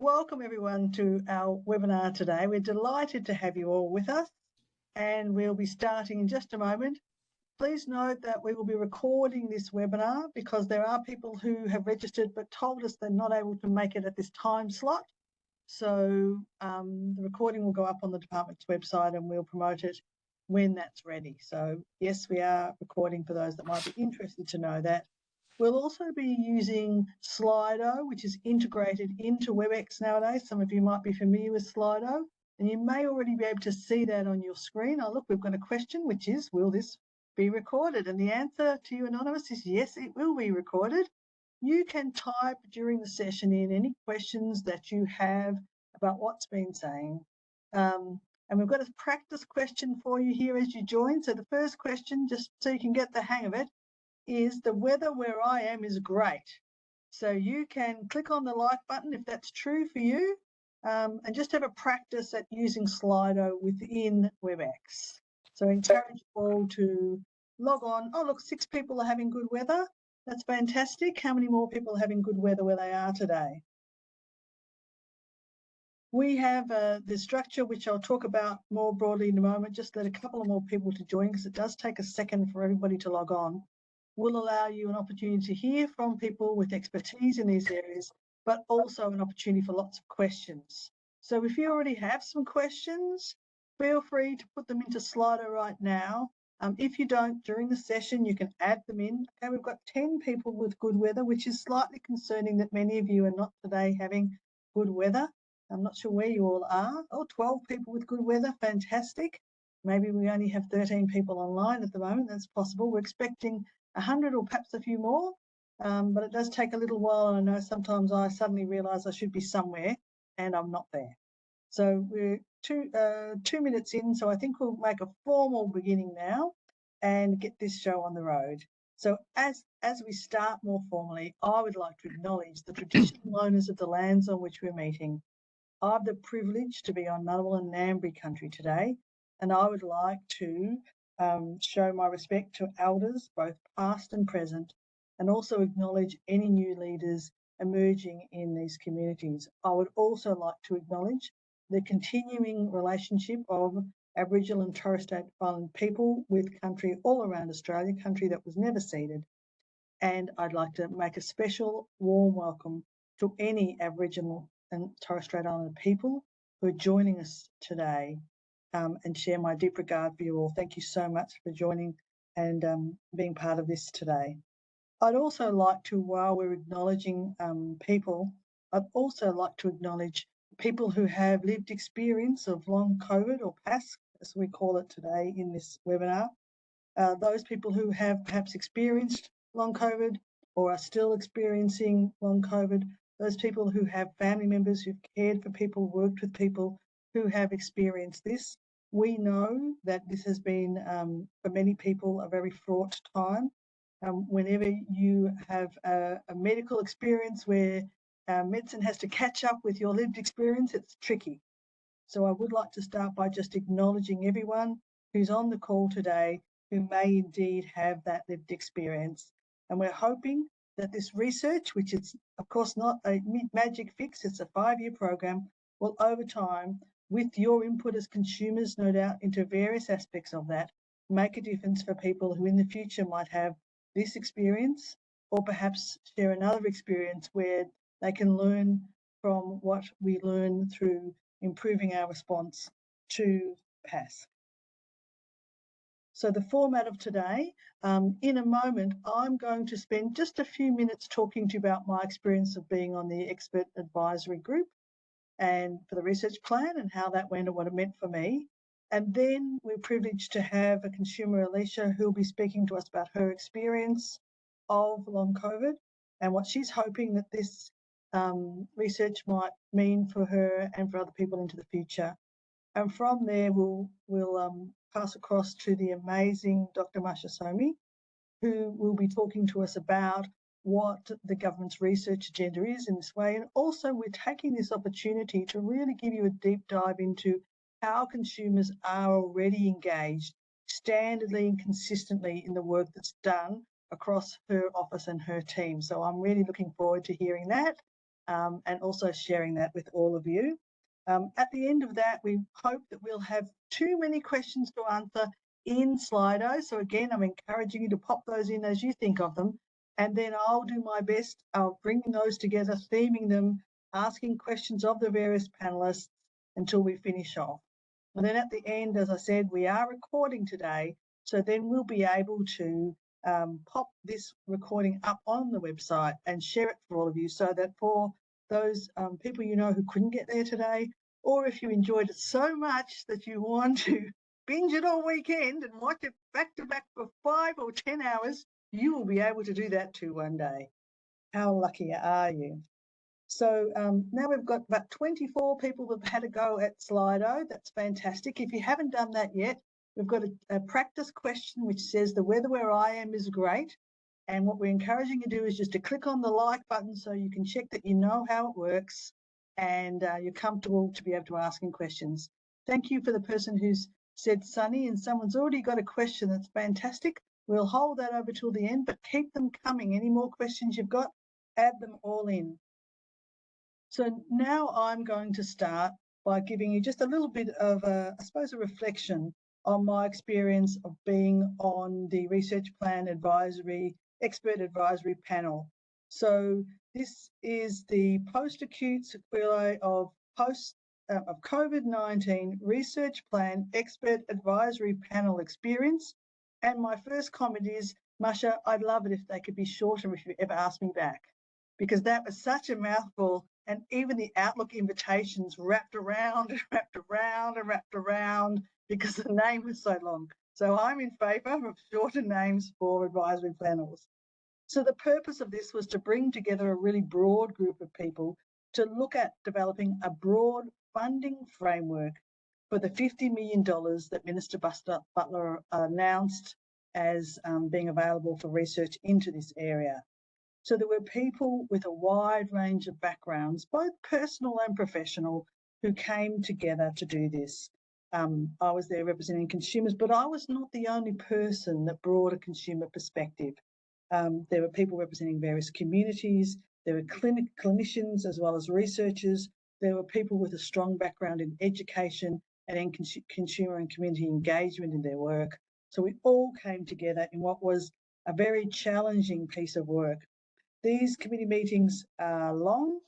Welcome everyone to our webinar today. We're delighted to have you all with us, and we'll be starting in just a moment. Please note that we will be recording this webinar because there are people who have registered but told us they're not able to make it at this time slot. So the recording will go up on the department's website and we'll promote it when that's ready. So yes, we are recording for those that might be interested to know that. We'll also be using Slido, which is integrated into WebEx nowadays. Some of you might be familiar with Slido, and you may already be able to see that on your screen. Oh, look, we've got a question, which is, will this be recorded? And the answer to you, Anonymous, is yes, it will be recorded. You can type during the session in any questions that you have about what's been saying. And we've got a practice question for you here as you join. So the first question, just so you can get the hang of it, is the weather where I am is great. So you can click on the like button if that's true for you, and just have a practice at using Slido within WebEx. So I encourage you all to log on. Oh, look, 6 people are having good weather. That's fantastic. How many more people are having good weather where they are today? We have the structure, which I'll talk about more broadly in a moment. Just let a couple of more people to join because it does take a second for everybody to log on. Will allow you an opportunity to hear from people with expertise in these areas, but also an opportunity for lots of questions. So if you already have some questions, feel free to put them into Slido right now. If you don't, during the session, you can add them in. Okay, we've got 10 people with good weather, which is slightly concerning that many of you are not today having good weather. I'm not sure where you all are. Oh, 12 people with good weather, fantastic. Maybe we only have 13 people online at the moment, that's possible. We're expecting 100 or perhaps a few more, but it does take a little while, and I know sometimes I suddenly realise I should be somewhere and I'm not there. So we're 2 minutes in, so I think we'll make a formal beginning now and get this show on the road. So as we start more formally, I would like to acknowledge the traditional owners of the lands on which we're meeting. I have the privilege to be on Ngunnawal and Ngambri country today, and I would like to show my respect to elders, both past and present, and also acknowledge any new leaders emerging in these communities. I would also like to acknowledge the continuing relationship of Aboriginal and Torres Strait Island people with country all around Australia, country that was never ceded. And I'd like to make a special warm welcome to any Aboriginal and Torres Strait Islander people who are joining us today, and share my deep regard for you all. Thank you so much for joining and being part of this today. I'd also like to, while we're acknowledging people, I'd also like to acknowledge people who have lived experience of long COVID, or PASC, as we call it today in this webinar. Those people who have perhaps experienced long COVID or are still experiencing long COVID, those people who have family members who've cared for people, worked with people who have experienced this. We know that this has been, for many people, a very fraught time. Whenever you have a medical experience where medicine has to catch up with your lived experience, it's tricky. So I would like to start by just acknowledging everyone who's on the call today who may indeed have that lived experience. And we're hoping that this research, which is of course not a magic fix, it's a 5-year program, will over time, with your input as consumers, no doubt, into various aspects of that, make a difference for people who in the future might have this experience, or perhaps share another experience where they can learn from what we learn through improving our response to PASC. So the format of today, in a moment, I'm going to spend just a few minutes talking to you about my experience of being on the expert advisory group and for the research plan and how that went and what it meant for me. And then we're privileged to have a consumer, Alicia, who will be speaking to us about her experience of long COVID and what she's hoping that this research might mean for her and for other people into the future. And from there, we'll pass across to the amazing Dr. Masha Somi, who will be talking to us about what the government's research agenda is in this way. And also we're taking this opportunity to really give you a deep dive into how consumers are already engaged standardly and consistently in the work that's done across her office and her team. So I'm really looking forward to hearing that. and also sharing that with all of you. At the end of that, we hope that we'll have too many questions to answer in Slido. So again, I'm encouraging you to pop those in as you think of them. And then I'll do my best bringing those together, theming them, asking questions of the various panelists until we finish off. And then at the end, as I said, we are recording today. So then we'll be able to pop this recording up on the website and share it for all of you, so that for those people you know who couldn't get there today, or if you enjoyed it so much that you want to binge it all weekend and watch it back to back for 5 or 10 hours, you will be able to do that too one day. How lucky are you? So now we've got about 24 people that have had a go at Slido. That's fantastic. If you haven't done that yet, we've got a practice question which says the weather where I am is great. And what we're encouraging you to do is just to click on the like button so you can check that you know how it works and you're comfortable to be able to ask questions. Thank you for the person who's said sunny, and someone's already got a question that's fantastic. We'll hold that over till the end, but keep them coming. Any more questions you've got, add them all in. So now I'm going to start by giving you just a little bit of a reflection on my experience of being on the Research Plan Expert Advisory Panel. So this is the Post-Acute Sequelae of COVID-19 Research Plan Expert Advisory Panel experience. And my first comment is, Masha, I'd love it if they could be shorter if you ever ask me back, because that was such a mouthful. And even the Outlook invitations wrapped around and wrapped around and wrapped around because the name was so long. So I'm in favour of shorter names for advisory panels. So the purpose of this was to bring together a really broad group of people to look at developing a broad funding framework for the $50 million that Minister Butler announced as being available for research into this area. So there were people with a wide range of backgrounds, both personal and professional, who came together to do this. I was there representing consumers, but I was not the only person that brought a consumer perspective. There were people representing various communities, there were clinicians as well as researchers, there were people with a strong background in education and in consumer and community engagement in their work. So we all came together in what was a very challenging piece of work. These committee meetings are long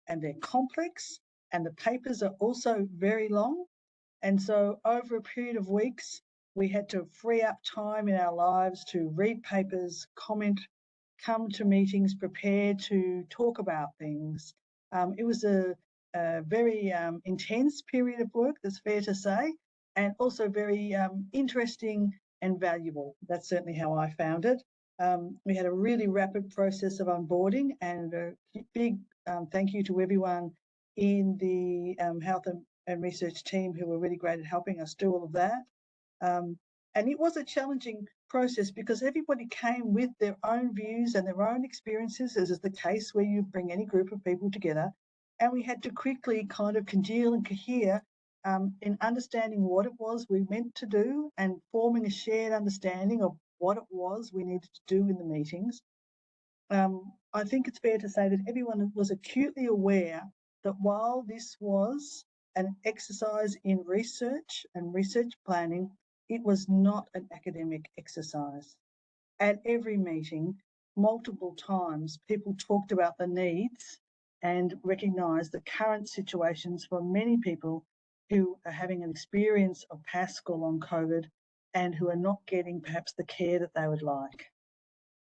and they're complex, and the papers are also very long. And so over a period of weeks, we had to free up time in our lives to read papers, comment, come to meetings, prepare to talk about things. It was a very intense period of work, that's fair to say, and also very interesting and valuable. That's certainly how I found it. We had a really rapid process of onboarding, and a big thank you to everyone in the health and research team who were really great at helping us do all of that. And it was a challenging process because everybody came with their own views and their own experiences, as is the case where you bring any group of people together. And we had to quickly kind of congeal and cohere in understanding what it was we meant to do and forming a shared understanding of what it was we needed to do in the meetings. I think it's fair to say that everyone was acutely aware that while this was an exercise in research and research planning, it was not an academic exercise. At every meeting, multiple times, people talked about the needs and recognised the current situations for many people who are having an experience of PASC or long COVID and who are not getting perhaps the care that they would like.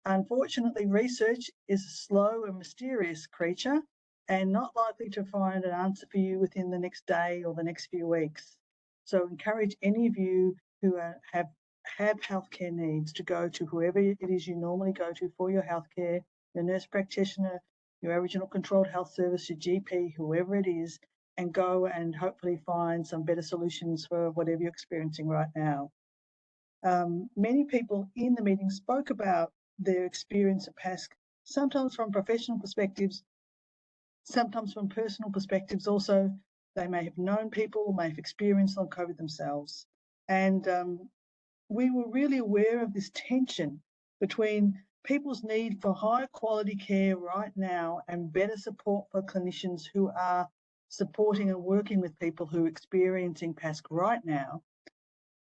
Unfortunately, research is a slow and mysterious creature and not likely to find an answer for you within the next day or the next few weeks. So encourage any of you who have healthcare needs to go to whoever it is you normally go to for your healthcare, your nurse practitioner, your Aboriginal Controlled Health Service, your GP, whoever it is, and go and hopefully find some better solutions for whatever you're experiencing right now. Many people in the meeting spoke about their experience at PASC, sometimes from professional perspectives, sometimes from personal perspectives also. They may have known people, may have experienced long COVID themselves. And we were really aware of this tension between people's need for higher quality care right now and better support for clinicians who are supporting and working with people who are experiencing PASC right now,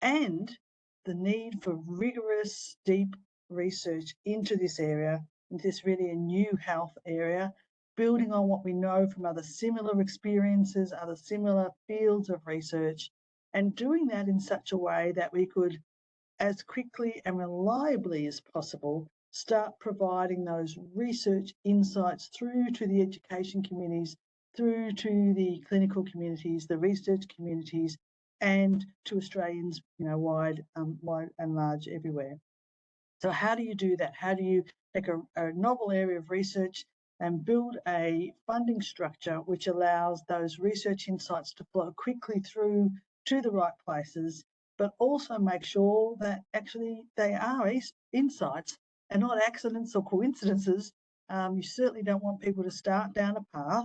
and the need for rigorous, deep research into this area, into this really a new health area, building on what we know from other similar experiences, other similar fields of research, and doing that in such a way that we could, as quickly and reliably as possible, start providing those research insights through to the education communities, through to the clinical communities, the research communities, and to Australians, wide and large everywhere. So how do you do that? How do you take a novel area of research and build a funding structure which allows those research insights to flow quickly through to the right places, but also make sure that actually they are insights and not accidents or coincidences? You certainly don't want people to start down a path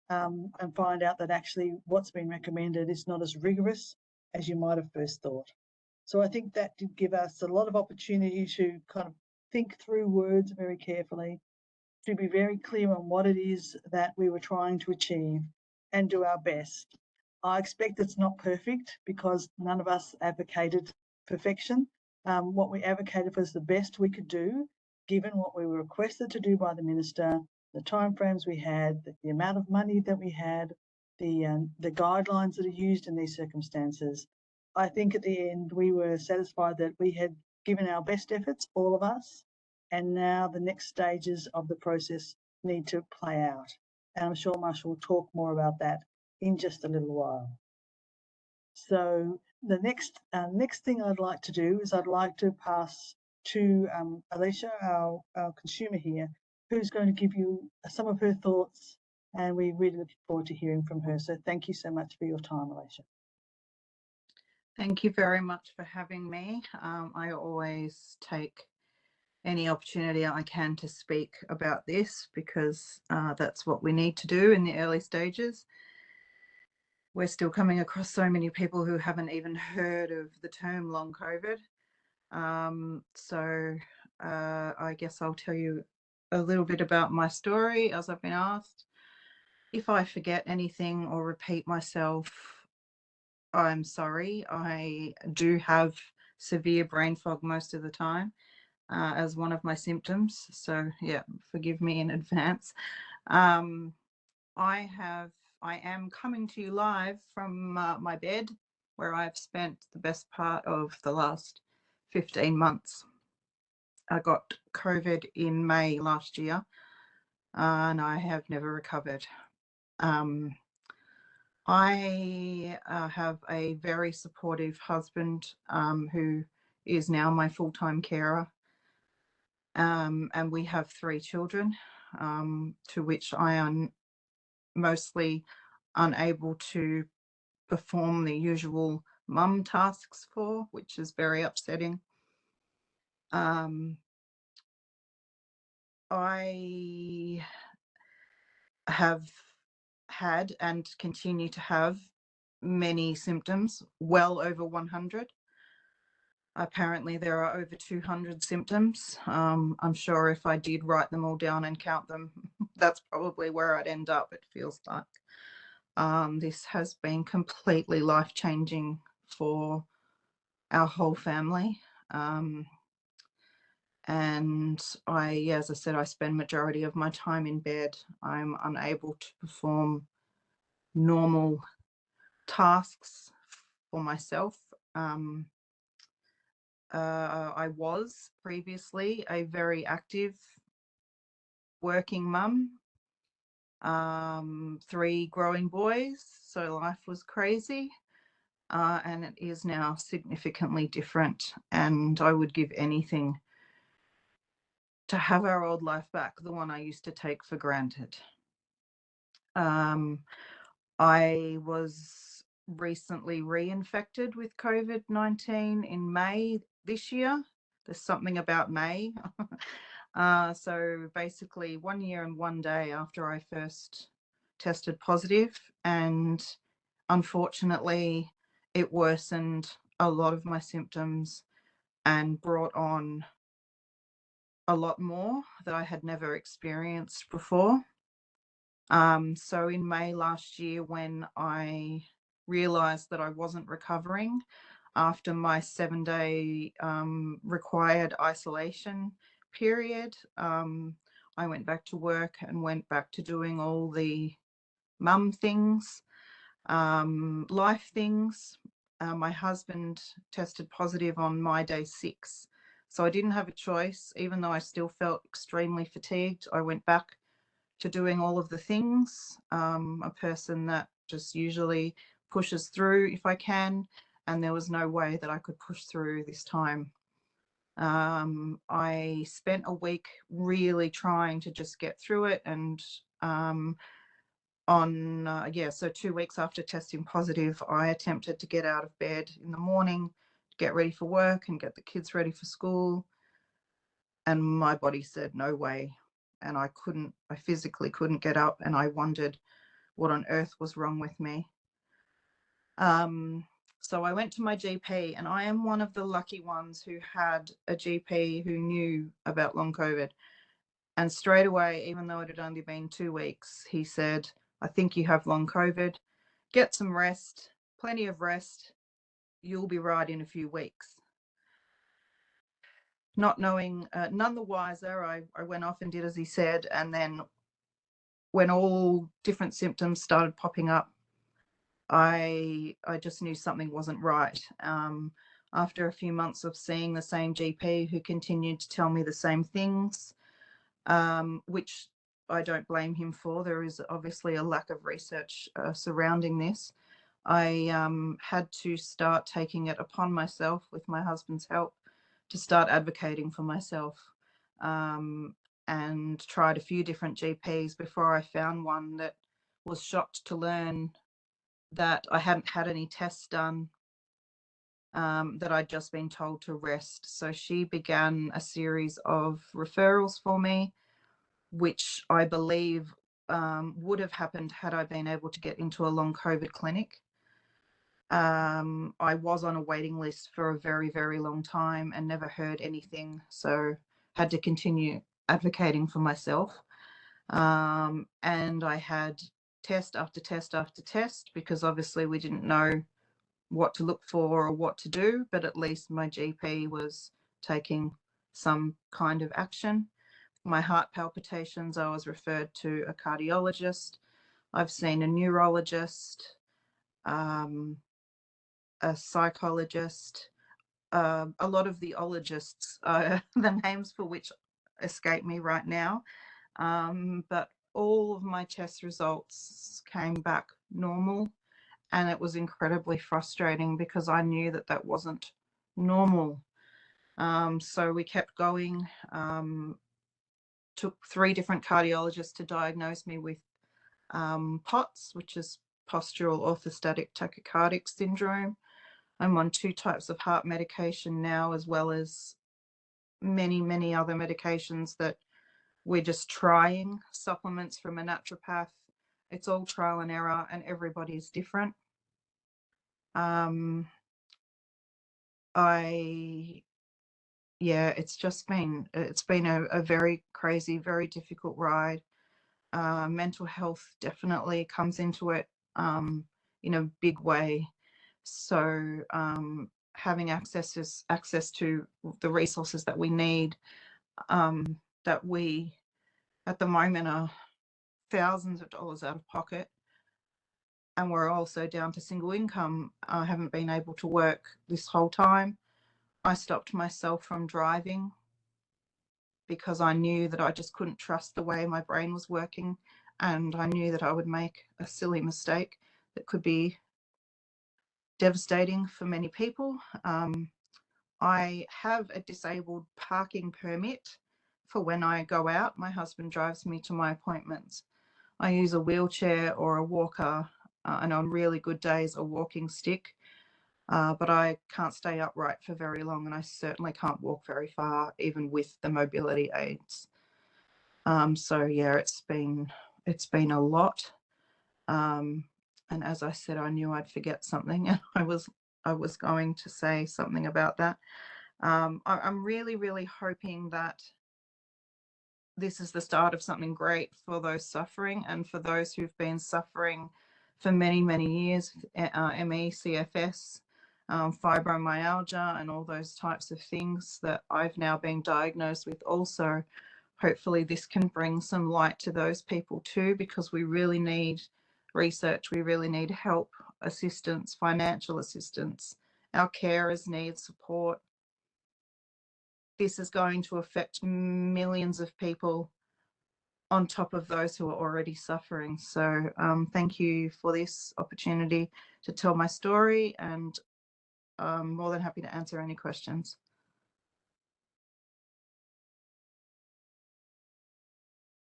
and find out that actually what's been recommended is not as rigorous as you might have first thought. So I think that did give us a lot of opportunity to kind of think through words very carefully, to be very clear on what it is that we were trying to achieve and do our best. I expect it's not perfect because none of us advocated perfection. What we advocated was the best we could do, given what we were requested to do by the Minister, the timeframes we had, the amount of money that we had, the guidelines that are used in these circumstances. I think at the end we were satisfied that we had given our best efforts, all of us, and now the next stages of the process need to play out. And I'm sure Marshall will talk more about that in just a little while. So the next thing I'd like to do is I'd like to pass to Alicia, our consumer here, who's going to give you some of her thoughts, and we really look forward to hearing from her. So thank you so much for your time, Alicia. Thank you very much for having me. I always take any opportunity I can to speak about this because that's what we need to do in the early stages. We're still coming across so many people who haven't even heard of the term long COVID. So I guess I'll tell you a little bit about my story as I've been asked. If I forget anything or repeat myself, I'm sorry. I do have severe brain fog most of the time as one of my symptoms. So yeah, forgive me in advance. I am coming to you live from my bed where I've spent the best part of the last 15 months. I got COVID in May last year and I have never recovered. I have a very supportive husband who is now my full-time carer. And we have 3 children, to which I am mostly unable to perform the usual mum tasks for, which is very upsetting. I have had and continue to have many symptoms, well over 100. Apparently there are over 200 symptoms. I'm sure if I did write them all down and count them, that's probably where I'd end up, it feels like. This has been completely life-changing for our whole family. And as I said, I spend majority of my time in bed. I'm unable to perform normal tasks for myself. I was previously a very active working mum, 3 growing boys, so life was crazy, and it is now significantly different, and I would give anything to have our old life back, the one I used to take for granted. I was recently reinfected with COVID-19 in May this year. There's something about May. So basically 1 year and 1 day after I first tested positive, and unfortunately it worsened a lot of my symptoms and brought on a lot more that I had never experienced before. So in May last year, when I realized that I wasn't recovering after my 7-day required isolation period, I went back to work and went back to doing all the mum things, life things. My husband tested positive on my day 6. So I didn't have a choice, even though I still felt extremely fatigued. I went back to doing all of the things. A person that just usually pushes through if I can, and there was no way that I could push through this time. I spent a week really trying to just get through it, and so 2 weeks after testing positive, I attempted to get out of bed in the morning, get ready for work and get the kids ready for school, and my body said no way. And I physically couldn't get up, and I wondered what on earth was wrong with me. So I went to my GP, and I am one of the lucky ones who had a GP who knew about long COVID. And straight away, even though it had only been 2 weeks, he said, I think you have long COVID. Get some rest, plenty of rest. You'll be right in a few weeks. Not knowing, none the wiser, I went off and did as he said. And then when all different symptoms started popping up, I just knew something wasn't right. After a few months of seeing the same GP who continued to tell me the same things, which I don't blame him for. There is obviously a lack of research surrounding this. I had to start taking it upon myself, with my husband's help, to start advocating for myself, and tried a few different GPs before I found one that was shocked to learn that I hadn't had any tests done, that I'd just been told to rest. So she began a series of referrals for me, which I believe would have happened had I been able to get into a long COVID clinic. I was on a waiting list for a very, very long time and never heard anything, so had to continue advocating for myself. And I had test after test after test, because obviously we didn't know what to look for or what to do, but at least my GP was taking some kind of action. My heart palpitations, I was referred to a cardiologist. I've seen a neurologist, a psychologist, a lot of the ologists, the names for which escape me right now. But all of my test results came back normal, and it was incredibly frustrating because I knew that that wasn't normal. So we kept going. Took 3 different cardiologists to diagnose me with POTS, which is postural orthostatic tachycardic syndrome. I'm on 2 types of heart medication now, as well as many, many other medications that we're just trying, supplements from a naturopath. It's all trial and error, and everybody's different. It's been a very crazy, very difficult ride. Mental health definitely comes into it in a big way. So having access to the resources that we need, that we at the moment are thousands of dollars out of pocket, and we're also down to single income. I haven't been able to work this whole time. I stopped myself from driving because I knew that I just couldn't trust the way my brain was working, and I knew that I would make a silly mistake that could be devastating for many people. I have a disabled parking permit for when I go out. My husband drives me to my appointments. I use a wheelchair or a walker, and on really good days, a walking stick. But I can't stay upright for very long, and I certainly can't walk very far, even with the mobility aids. So yeah, it's been a lot. And as I said, I knew I'd forget something, and I was going to say something about that. I'm really, really hoping that this is the start of something great for those suffering and for those who've been suffering for many, many years, ME, CFS, fibromyalgia, and all those types of things that I've now been diagnosed with also. Hopefully this can bring some light to those people too, because we really need research, we really need help, assistance, financial assistance. Our carers need support. This is going to affect millions of people on top of those who are already suffering. So thank you for this opportunity to tell my story, and I'm more than happy to answer any questions.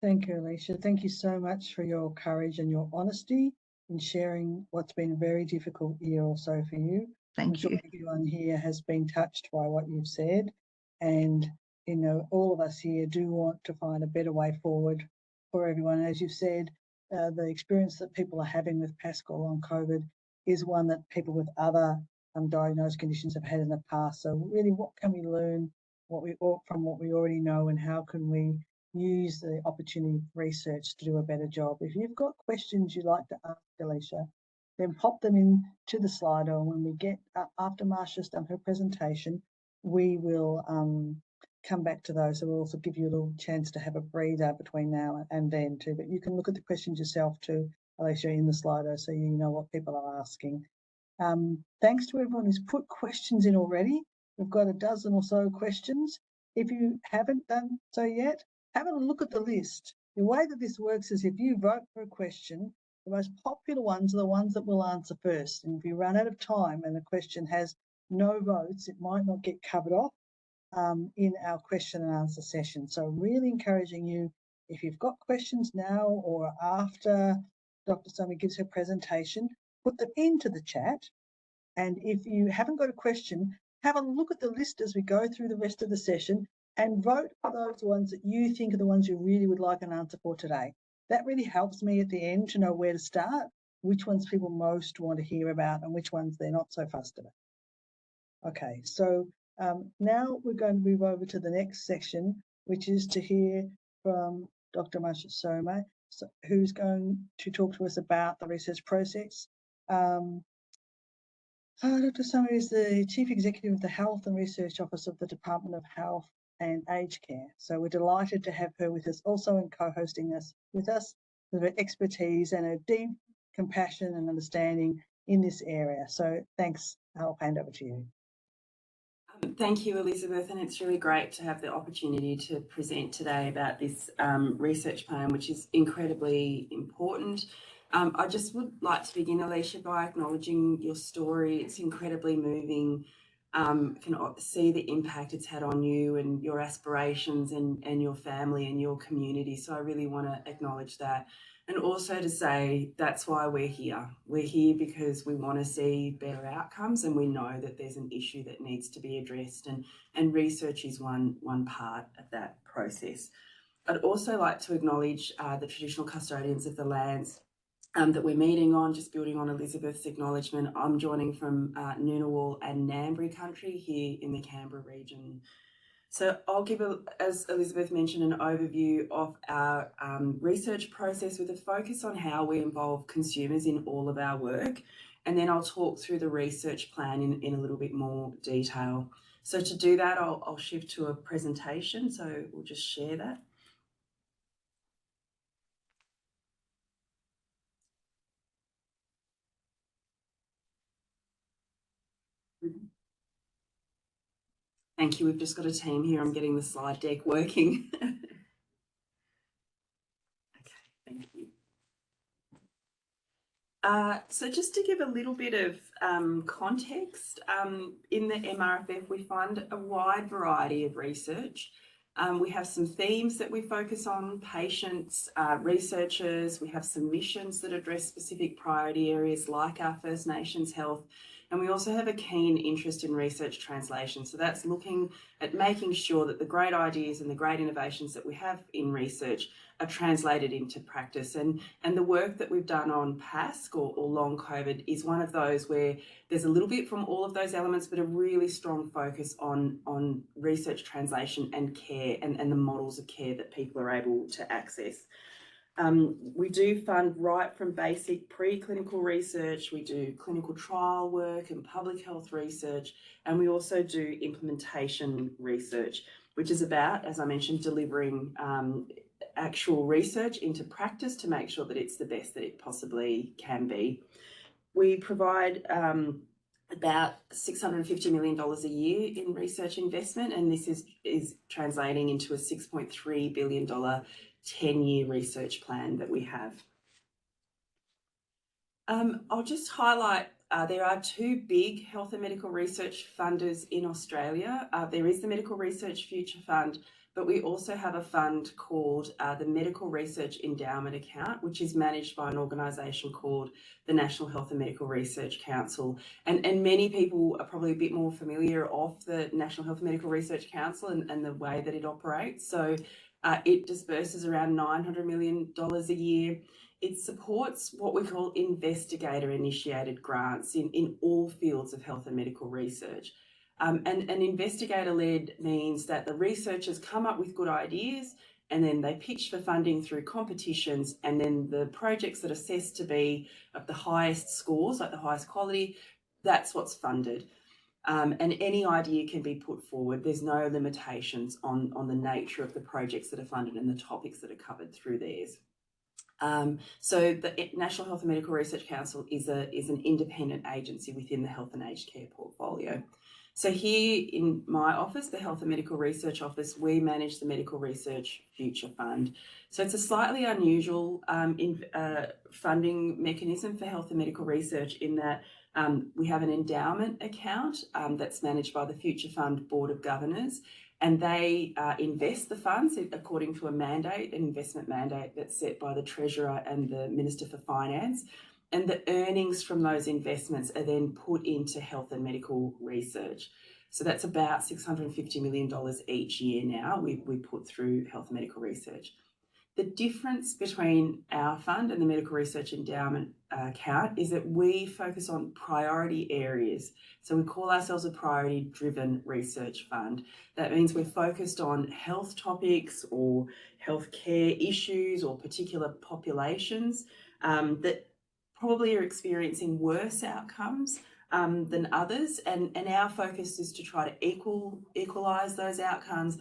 Thank you, Alicia. Thank you so much for your courage and your honesty in sharing what's been a very difficult year or so for you. Thank you. I'm sure everyone here has been touched by what you've said, and you know, all of us here do want to find a better way forward for everyone. As you've said, the experience that people are having with PASC or long COVID is one that people with other diagnosed conditions have had in the past. So really, what can we learn from what we already know, and how can we use the opportunity of research to do a better job? If you've got questions you'd like to ask Alicia, then pop them into the Slido, and when we get after Marsha's done her presentation, we will come back to those. So we'll also give you a little chance to have a breather between now and then too. But you can look at the questions yourself too, Alicia, in the Slido, so you know what people are asking. Thanks to everyone who's put questions in already. We've got a dozen or so questions. If you haven't done so yet, have a look at the list. The way that this works is if you vote for a question, the most popular ones are the ones that we'll answer first. And if you run out of time and the question has no votes, it might not get covered off in our question and answer session. So really encouraging you, if you've got questions now or after Dr. Somi gives her presentation, put them into the chat. And if you haven't got a question, have a look at the list as we go through the rest of the session and vote for those ones that you think are the ones you really would like an answer for today. That really helps me at the end to know where to start, which ones people most want to hear about and which ones they're not so fussed about. Okay, so now we're going to move over to the next section, which is to hear from Dr. Marsha Soma, who's going to talk to us about the research process. Dr. Soma is the Chief Executive of the Health and Research Office of the Department of Health and Aged Care. So we're delighted to have her with us, also in co-hosting this with us, with her expertise and her deep compassion and understanding in this area. So thanks. I'll hand over to you. Thank you, Elizabeth, and it's really great to have the opportunity to present today about this research plan, which is incredibly important. I just would like to begin, Alicia, by acknowledging your story. It's incredibly moving. Can see the impact it's had on you and your aspirations and your family and your community. So I really want to acknowledge that. And also to say that's why we're here. We're here because we want to see better outcomes, and we know that there's an issue that needs to be addressed, and research is one part of that process. I'd also like to acknowledge the traditional custodians of the lands that we're meeting on. Just building on Elizabeth's acknowledgement, I'm joining from Ngunnawal and Ngambri country here in the Canberra region. So I'll give, as Elizabeth mentioned, an overview of our research process with a focus on how we involve consumers in all of our work. And then I'll talk through the research plan in a little bit more detail. So to do that, I'll shift to a presentation. So we'll just share that. Thank you. We've just got a team here. I'm getting the slide deck working. Okay, thank you. So just to give a little bit of context, in the MRFF, we fund a wide variety of research. We have some themes that we focus on: patients, researchers. We have some missions that address specific priority areas like our First Nations health. And we also have a keen interest in research translation. So that's looking at making sure that the great ideas and the great innovations that we have in research are translated into practice. And the work that we've done on PASC or long COVID is one of those where there's a little bit from all of those elements, but a really strong focus on research translation and care and the models of care that people are able to access. We do fund right from basic preclinical research, we do clinical trial work and public health research, and we also do implementation research, which is about, as I mentioned, delivering actual research into practice to make sure that it's the best that it possibly can be. We provide about $650 million a year in research investment, and this is translating into a $6.3 billion 10-year research plan that we have. I'll just highlight there are two big health and medical research funders in Australia. There is the Medical Research Future Fund, but we also have a fund called the Medical Research Endowment Account, which is managed by an organisation called the National Health and Medical Research Council. And many people are probably a bit more familiar of the National Health and Medical Research Council and the way that it operates. So it disburses around $900 million a year. It supports what we call investigator-initiated grants in all fields of health and medical research. And investigator-led means that the researchers come up with good ideas and then they pitch for funding through competitions, and then the projects that are assessed to be of the highest scores, like the highest quality, that's what's funded. And any idea can be put forward. There's no limitations on the nature of the projects that are funded and the topics that are covered through theirs. So the National Health and Medical Research Council is an independent agency within the health and aged care portfolio. So here in my office, the Health and Medical Research Office, we manage the Medical Research Future Fund. So it's a slightly unusual funding mechanism for health and medical research in that we have an endowment account that's managed by the Future Fund Board of Governors, and they invest the funds according to a mandate, an investment mandate that's set by the Treasurer and the Minister for Finance. And the earnings from those investments are then put into health and medical research. So that's about $650 million each year now we put through health and medical research. The difference between our fund and the Medical Research Endowment account is that we focus on priority areas. So we call ourselves a priority-driven research fund. That means we're focused on health topics or healthcare issues or particular populations that probably are experiencing worse outcomes than others, and our focus is to try to equalise those outcomes,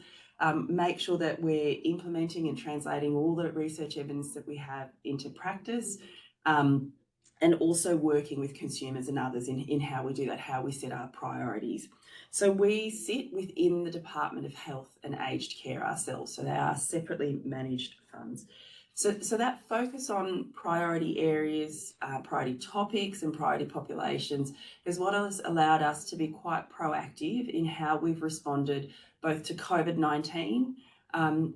make sure that we're implementing and translating all the research evidence that we have into practice, and also working with consumers and others in how we do that, how we set our priorities. So we sit within the Department of Health and Aged Care ourselves, so they are separately managed funds. So that focus on priority areas, priority topics and priority populations is what has allowed us to be quite proactive in how we've responded both to COVID-19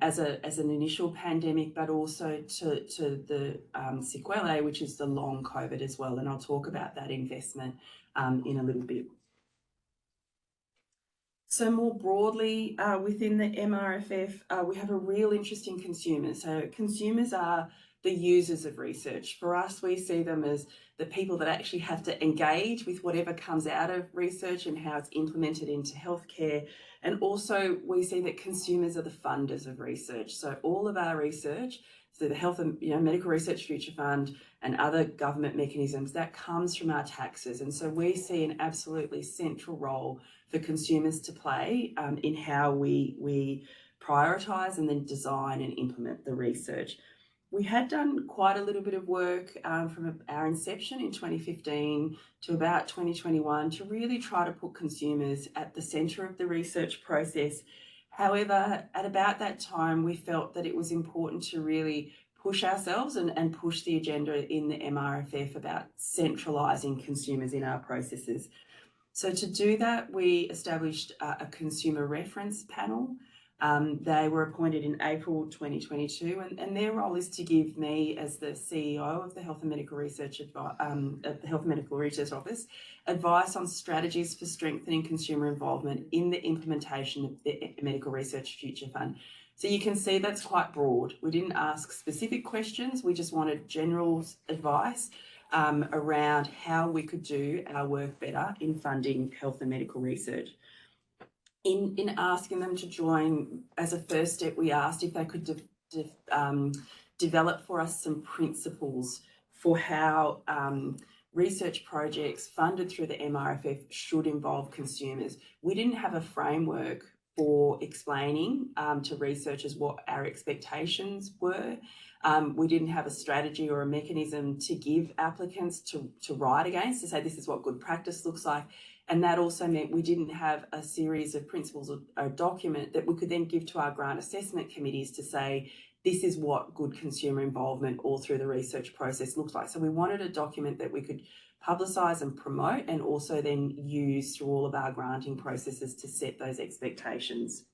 as an initial pandemic, but also to the Sequelae, which is the long COVID as well. And I'll talk about that investment in a little bit. So more broadly, within the MRFF, we have a real interest in consumers. So consumers are the users of research. For us, we see them as the people that actually have to engage with whatever comes out of research and how it's implemented into healthcare. And also we see that consumers are the funders of research. So all of our research, so the Health and Medical Research Future Fund and other government mechanisms, that comes from our taxes. And so we see an absolutely central role for consumers to play in how we prioritise and then design and implement the research. We had done quite a little bit of work from our inception in 2015 to about 2021 to really try to put consumers at the centre of the research process. However, at about that time, we felt that it was important to really push ourselves and push the agenda in the MRFF about centralising consumers in our processes. So to do that, we established a consumer reference panel They were appointed in April 2022, and their role is to give me, as the CEO of the Health and Medical Research Office, advice on strategies for strengthening consumer involvement in the implementation of the Medical Research Future Fund. So you can see that's quite broad. We didn't ask specific questions. We just wanted general advice around how we could do our work better in funding health and medical research. In asking them to join, as a first step, we asked if they could develop for us some principles for how research projects funded through the MRFF should involve consumers. We didn't have a framework for explaining to researchers what our expectations were. We didn't have a strategy or a mechanism to give applicants to write against, to say this is what good practice looks like. And that also meant we didn't have a series of principles or a document that we could then give to our grant assessment committees to say, this is what good consumer involvement all through the research process looks like. So we wanted a document that we could publicise and promote, and also then use through all of our granting processes to set those expectations.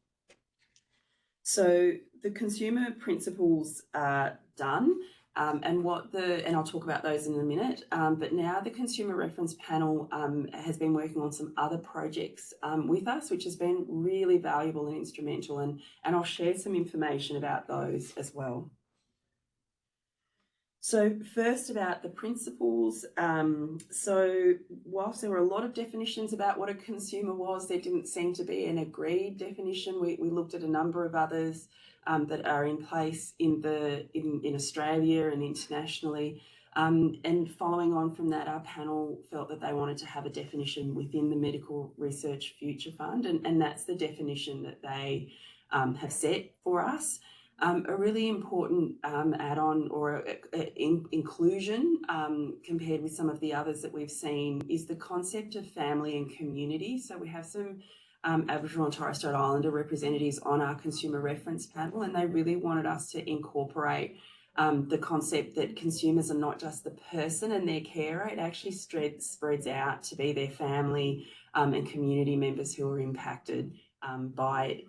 So the consumer principles are done. And I'll talk about those in a minute, but now the Consumer Reference Panel has been working on some other projects with us, which has been really valuable and instrumental, and I'll share some information about those as well. So first, about the principles. So whilst there were a lot of definitions about what a consumer was, there didn't seem to be an agreed definition. We looked at a number of others that are in place in Australia and internationally. And following on from that, our panel felt that they wanted to have a definition within the Medical Research Future Fund, and that's the definition that they have set for us. A really important add-on or inclusion compared with some of the others that we've seen is the concept of family and community. So we have some Aboriginal and Torres Strait Islander representatives on our consumer reference panel, and they really wanted us to incorporate the concept that consumers are not just the person and their carer. It actually spreads out to be their family and community members who are impacted by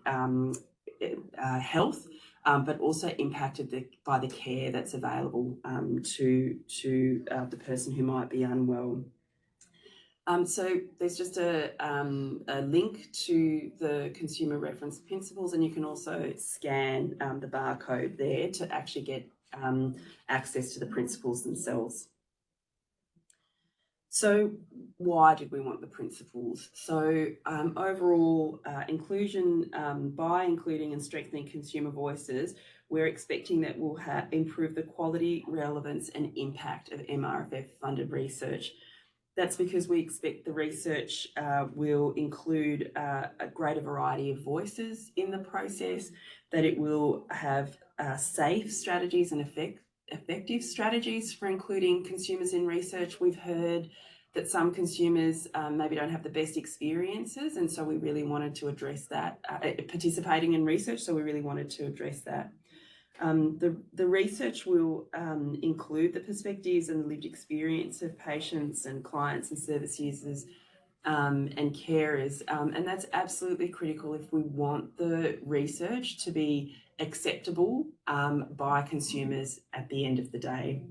health, but also impacted by the care that's available to the person who might be unwell. So there's just a link to the consumer reference principles, and you can also scan the barcode there to actually get access to the principles themselves. So why did we want the principles? So overall inclusion, by including and strengthening consumer voices, we're expecting that we'll improve the quality, relevance and impact of MRFF funded research. That's because we expect the research will include a greater variety of voices in the process, that it will have safe strategies and effective strategies for including consumers in research. We've heard that some consumers maybe don't have the best experiences, and so we really wanted to address that, participating in research, so we really wanted to address that. The research will include the perspectives and lived experience of patients and clients and service users and carers, and that's absolutely critical if we want the research to be acceptable by consumers at the end of the day.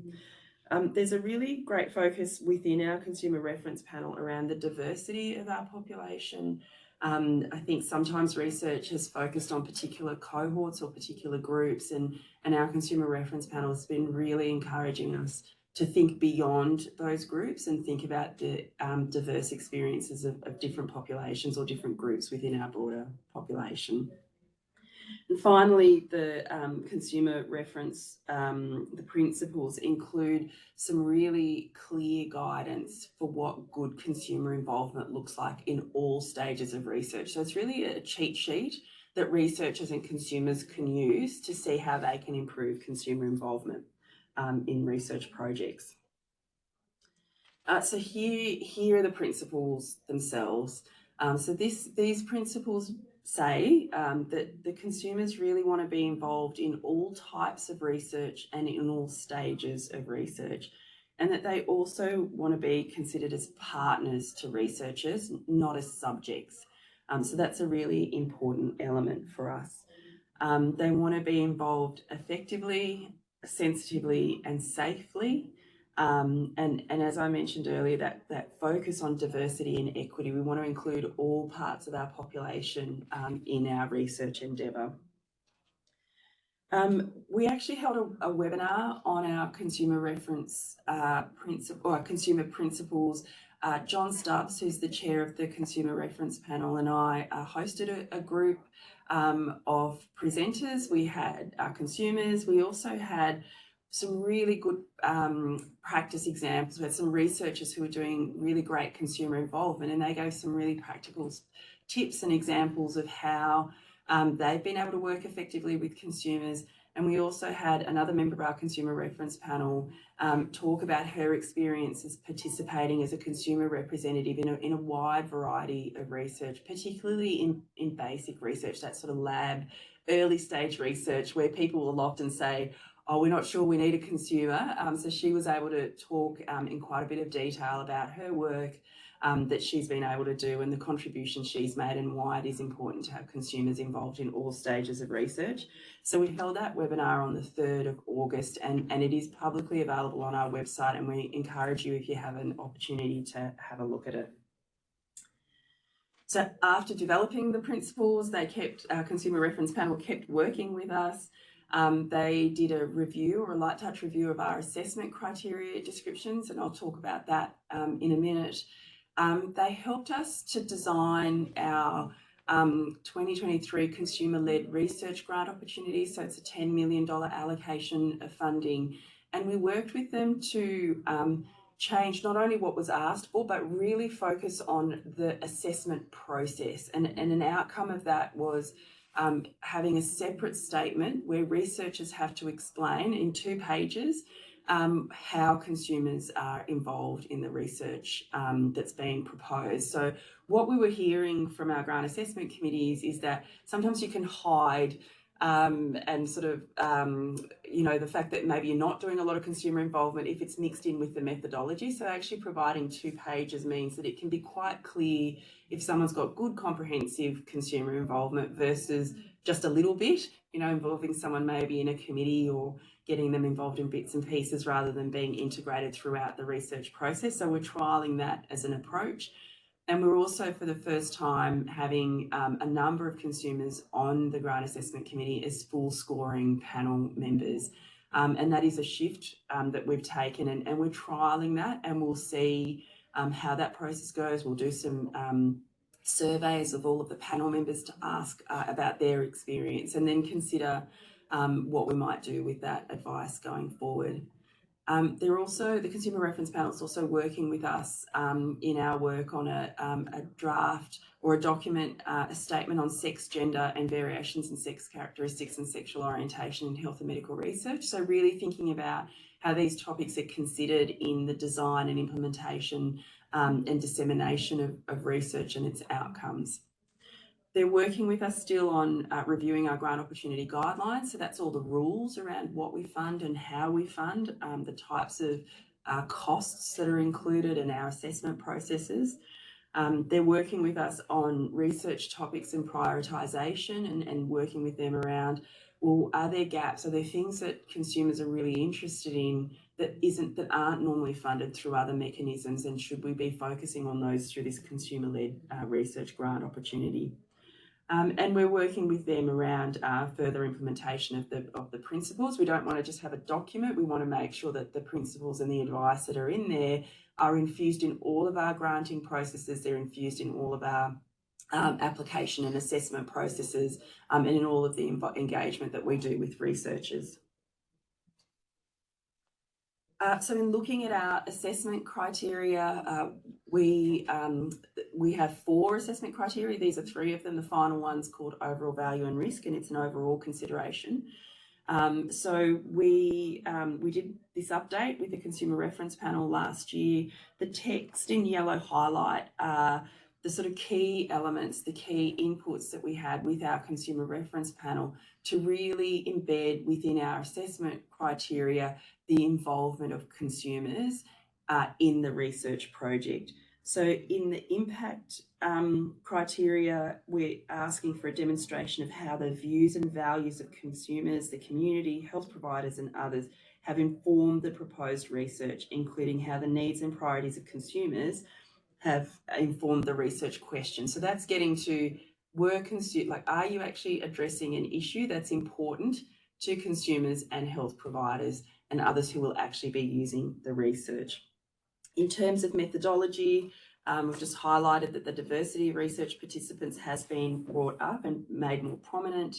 There's a really great focus within our consumer reference panel around the diversity of our population. I think sometimes research has focused on particular cohorts or particular groups, and our consumer reference panel has been really encouraging us to think beyond those groups and think about the diverse experiences of different populations or different groups within our broader population. And finally, the consumer reference, the principles include some really clear guidance for what good consumer involvement looks like in all stages of research. So it's really a cheat sheet that researchers and consumers can use to see how they can improve consumer involvement in research projects. So here are the principles themselves. So these principles say that the consumers really want to be involved in all types of research and in all stages of research, and that they also want to be considered as partners to researchers, not as subjects. So that's a really important element for us. They want to be involved effectively, sensitively and safely. And as I mentioned earlier, that focus on diversity and equity, we want to include all parts of our population in our research endeavour. We actually held a webinar on our consumer reference consumer principles. John Stubbs, who's the chair of the Consumer Reference Panel, and I hosted a group of presenters. We had our consumers. We also had some really good practice examples. We had some researchers who were doing really great consumer involvement, and they gave some really practical tips and examples of how they've been able to work effectively with consumers. And we also had another member of our Consumer Reference Panel talk about her experiences participating as a consumer representative in a wide variety of research, particularly in basic research, that sort of lab, early stage research where people will often say, oh, we're not sure we need a consumer. So she was able to talk in quite a bit of detail about her work that she's been able to do and the contribution she's made and why it is important to have consumers involved in all stages of research. So we held that webinar on the 3rd of August and it is publicly available on our website, and we encourage you, if you have an opportunity, to have a look at it. So after developing the principles, our Consumer Reference Panel kept working with us. They did a review, or a light touch review, of our assessment criteria descriptions, and I'll talk about that in a minute. They helped us to design our 2023 consumer-led research grant opportunity. So it's a $10 million allocation of funding. And we worked with them to change not only what was asked for, but really focus on the assessment process. And an outcome of that was having a separate statement where researchers have to explain in 2 pages how consumers are involved in the research that's being proposed. So what we were hearing from our grant assessment committees is that sometimes you can hide and sort of, the fact that maybe you're not doing a lot of consumer involvement if it's mixed in with the methodology. So actually providing 2 pages means that it can be quite clear if someone's got good comprehensive consumer involvement versus just a little bit, involving someone maybe in a committee or getting them involved in bits and pieces rather than being integrated throughout the research process. So we're trialling that as an approach. And we're also, for the first time, having a number of consumers on the Grant Assessment Committee as full scoring panel members. And that is a shift that we've taken, and we're trialling that, and we'll see how that process goes. We'll do some surveys of all of the panel members to ask about their experience, and then consider what we might do with that advice going forward. The Consumer Reference Panel is also working with us in our work on a draft or a document, a statement on sex, gender and variations in sex characteristics and sexual orientation in health and medical research. So really thinking about how these topics are considered in the design and implementation and dissemination of research and its outcomes. They're working with us still on reviewing our grant opportunity guidelines. So that's all the rules around what we fund and how we fund, the types of costs that are included in our assessment processes. They're working with us on research topics and prioritisation and working with them around, well, are there gaps? Are there things that consumers are really interested in that aren't normally funded through other mechanisms? And should we be focusing on those through this consumer-led research grant opportunity? And we're working with them around further implementation of the principles. We don't want to just have a document. We want to make sure that the principles and the advice that are in there are infused in all of our granting processes. They're infused in all of our application and assessment processes and in all of the engagement that we do with researchers. So in looking at our assessment criteria, we have 4 assessment criteria. These are 3 of them. The final one's called overall value and risk, and it's an overall consideration. So we did this update with the Consumer Reference Panel last year. The text in yellow highlight the sort of key elements, the key inputs that we had with our Consumer Reference Panel to really embed within our assessment criteria the involvement of consumers in the research project. So in the impact criteria, we're asking for a demonstration of how the views and values of consumers, the community, health providers and others have informed the proposed research, including how the needs and priorities of consumers have informed the research question. So that's getting to are you actually addressing an issue that's important to consumers and health providers and others who will actually be using the research. In terms of methodology, we've just highlighted that the diversity of research participants has been brought up and made more prominent.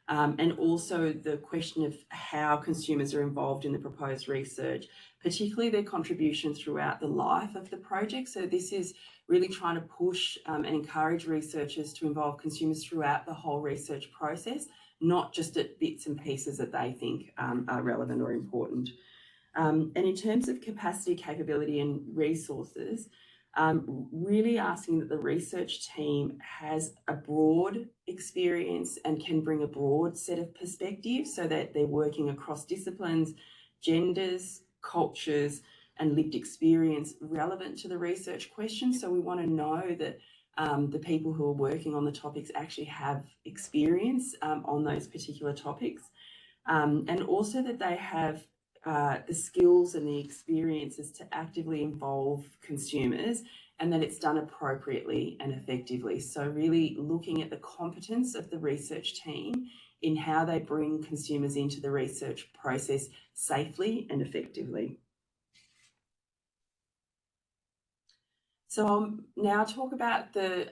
And also the question of how consumers are involved in the proposed research, particularly their contribution throughout the life of the project. So this is really trying to push and encourage researchers to involve consumers throughout the whole research process, not just at bits and pieces that they think are relevant or important. And in terms of capacity, capability and resources, really asking that the research team has a broad experience and can bring a broad set of perspectives so that they're working across disciplines, genders, cultures and lived experience relevant to the research question. So we want to know that the people who are working on the topics actually have experience on those particular topics, and also that they have the skills and the experiences to actively involve consumers and that it's done appropriately and effectively. So really looking at the competence of the research team in how they bring consumers into the research process safely and effectively. So I'll now talk about the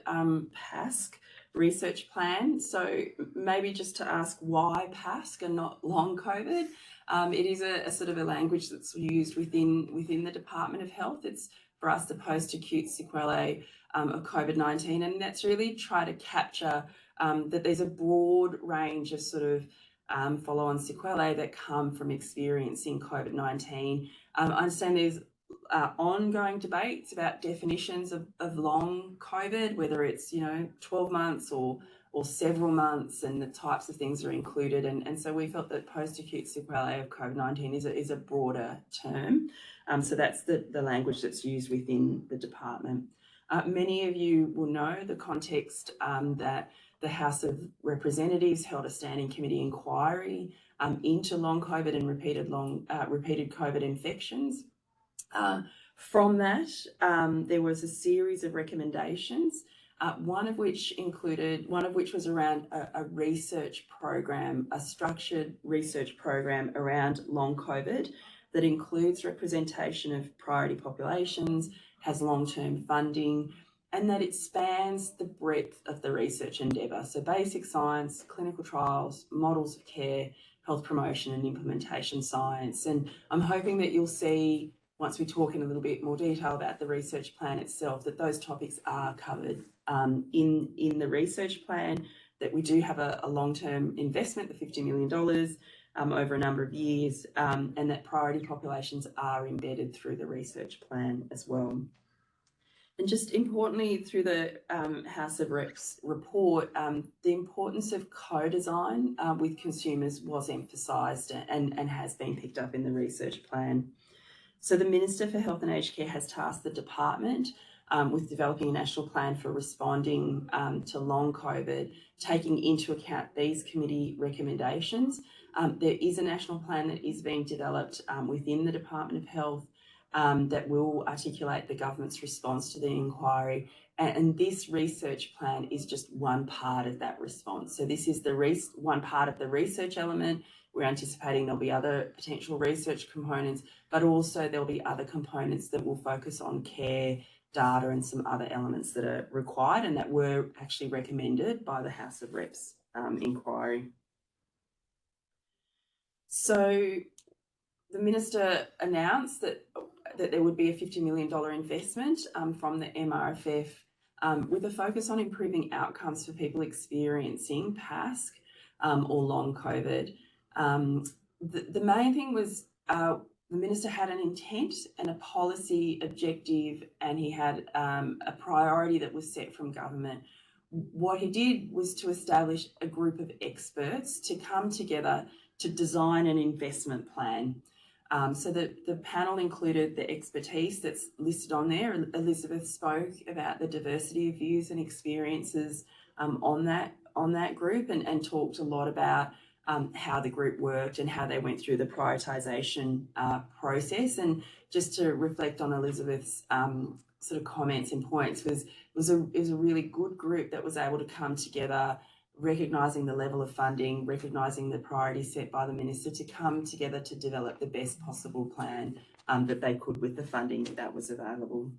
PASC research plan. So maybe just to ask why PASC and not long COVID. It is a sort of a language that's used within the Department of Health. It's for us the post-acute sequelae of COVID-19, and that's really try to capture that there's a broad range of sort of follow-on sequelae that come from experiencing COVID-19. I understand there's ongoing debates about definitions of long COVID, whether it's 12 months or several months, and the types of things are included. And so we felt that post-acute sequelae of COVID-19 is a broader term. So that's the language that's used within the department. Many of you will know the context that the House of Representatives held a standing committee inquiry into long COVID and repeated COVID infections. From that, there was a series of recommendations, one of which was around a research program, a structured research program around long COVID that includes representation of priority populations, has long-term funding, and that it spans the breadth of the research endeavour. So basic science, clinical trials, models of care, health promotion and implementation science. And I'm hoping that you'll see, once we talk in a little bit more detail about the research plan itself, that those topics are covered in the research plan, that we do have a long-term investment, the $50 million over a number of years, and that priority populations are embedded through the research plan as well. And just importantly, through the House of Reps report, the importance of co-design with consumers was emphasised and has been picked up in the research plan. So the Minister for Health and Aged Care has tasked the department with developing a national plan for responding to long COVID, taking into account these committee recommendations. There is a national plan that is being developed within the Department of Health that will articulate the government's response to the inquiry. And this research plan is just one part of that response. So this is one part of the research element. We're anticipating there'll be other potential research components, but also there'll be other components that will focus on care, data, and some other elements that are required and that were actually recommended by the House of Reps inquiry. So the Minister announced that there would be a $50 million investment from the MRFF with a focus on improving outcomes for people experiencing PASC or long COVID. The main thing was the Minister had an intent and a policy objective, and he had a priority that was set from government. What he did was to establish a group of experts to come together to design an investment plan. So the panel included the expertise that's listed on there. Elizabeth spoke about the diversity of views and experiences on that group, and talked a lot about how the group worked and how they went through the prioritisation process. And just to reflect on Elizabeth's sort of comments and points, it was a really good group that was able to come together, recognising the level of funding, recognising the priorities set by the Minister, to come together to develop the best possible plan that they could with the funding that was available.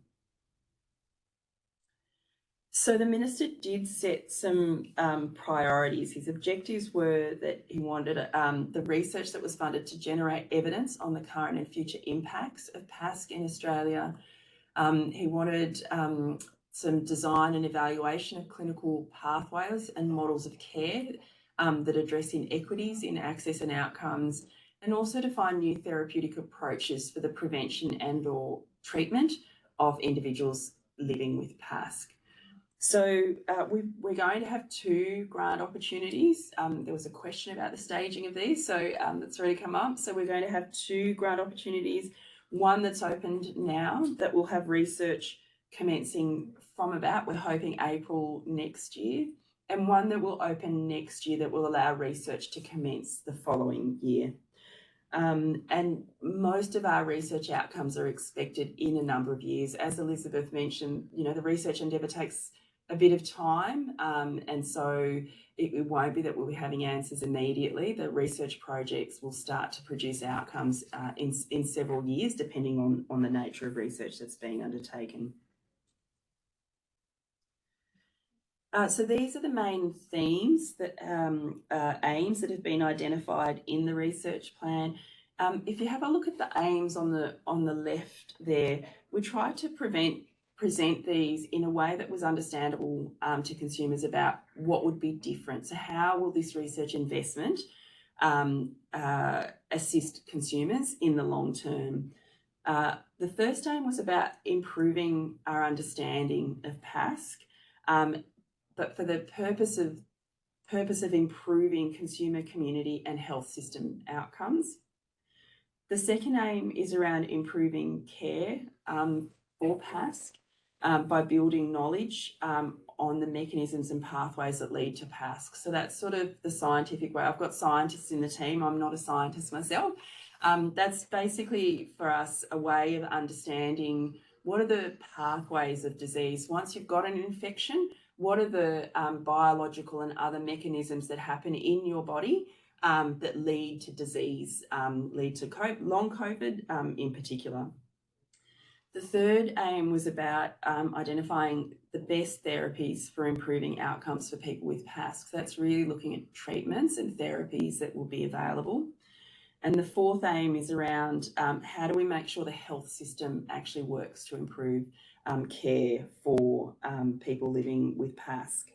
So the Minister did set some priorities. His objectives were that he wanted the research that was funded to generate evidence on the current and future impacts of PASC in Australia. He wanted some design and evaluation of clinical pathways and models of care that address inequities in access and outcomes, and also to find new therapeutic approaches for the prevention and/or treatment of individuals living with PASC. So we're going to have 2 grant opportunities. There was a question about the staging of these, so that's already come up. So we're going to have 2 grant opportunities, one that's opened now that will have research commencing from about, we're hoping, April next year, and one that will open next year that will allow research to commence the following year. And most of our research outcomes are expected in a number of years. As Elizabeth mentioned, you know, the research endeavour takes a bit of time, and so it won't be that we'll be having answers immediately. The research projects will start to produce outcomes in several years, depending on the nature of research that's being undertaken. So these are the main themes, that aims that have been identified in the research plan. If you have a look at the aims on the left there, we tried to present these in a way that was understandable to consumers about what would be different. So how will this research investment assist consumers in the long term? The first aim was about improving our understanding of PASC, but for the purpose of improving consumer, community and health system outcomes. The second aim is around improving care for PASC by building knowledge on the mechanisms and pathways that lead to PASC. So that's sort of the scientific way. I've got scientists in the team. I'm not a scientist myself. That's basically for us a way of understanding what are the pathways of disease. Once you've got an infection, what are the biological and other mechanisms that happen in your body that lead to disease, lead to long COVID in particular. The third aim was about identifying the best therapies for improving outcomes for people with PASC. So that's really looking at treatments and therapies that will be available. And the fourth aim is around how do we make sure the health system actually works to improve care for people living with PASC.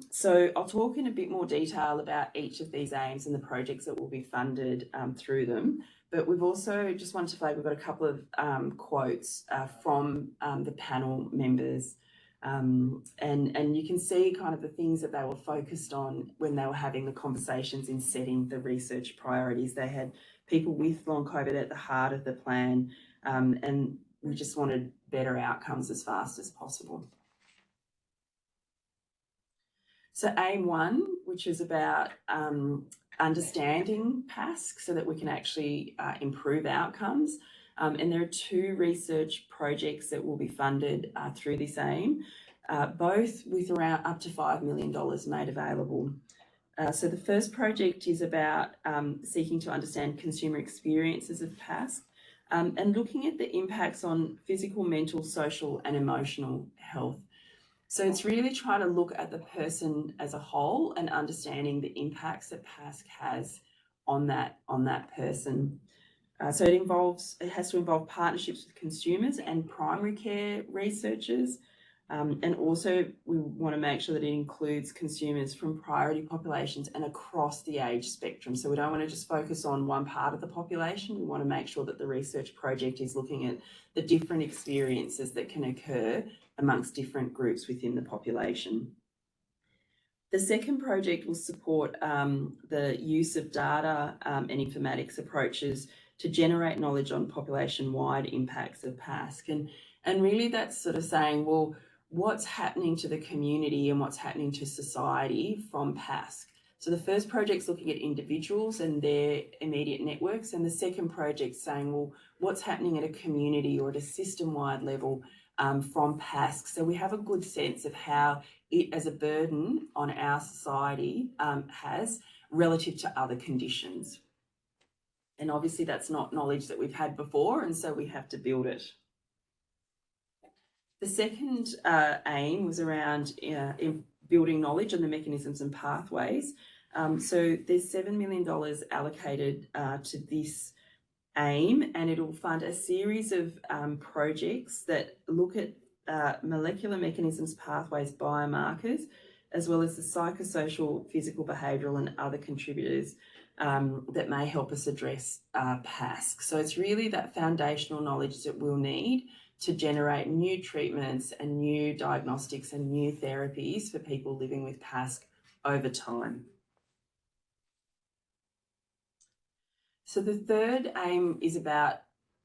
So I'll talk in a bit more detail about each of these aims and the projects that will be funded through them. But we've also just wanted to flag, we've got a couple of quotes from the panel members. And you can see kind of the things that they were focused on when they were having the conversations in setting the research priorities. They had people with long COVID at the heart of the plan, and we just wanted better outcomes as fast as possible. So aim 1, which is about understanding PASC so that we can actually improve outcomes. And there are 2 research projects that will be funded through this aim, both with around up to $5 million made available. So the first project is about seeking to understand consumer experiences of PASC and looking at the impacts on physical, mental, social and emotional health. So it's really trying to look at the person as a whole and understanding the impacts that PASC has on that person. So it has to involve partnerships with consumers and primary care researchers. And also we want to make sure that it includes consumers from priority populations and across the age spectrum. So we don't want to just focus on one part of the population. We want to make sure that the research project is looking at the different experiences that can occur amongst different groups within the population. The second project will support the use of data and informatics approaches to generate knowledge on population-wide impacts of PASC. And really that's sort of saying, well, what's happening to the community and what's happening to society from PASC? So the first project's looking at individuals and their immediate networks, and the second project's saying, well, what's happening at a community or at a system-wide level from PASC? So we have a good sense of how it as a burden on our society has relative to other conditions. And obviously that's not knowledge that we've had before, and so we have to build it. The second aim was around building knowledge on the mechanisms and pathways. So there's $7 million allocated to this aim, and it'll fund a series of projects that look at molecular mechanisms, pathways, biomarkers, as well as the psychosocial, physical, behavioural and other contributors that may help us address PASC. So it's really that foundational knowledge that we'll need to generate new treatments and new diagnostics and new therapies for people living with PASC over time. So the third aim is about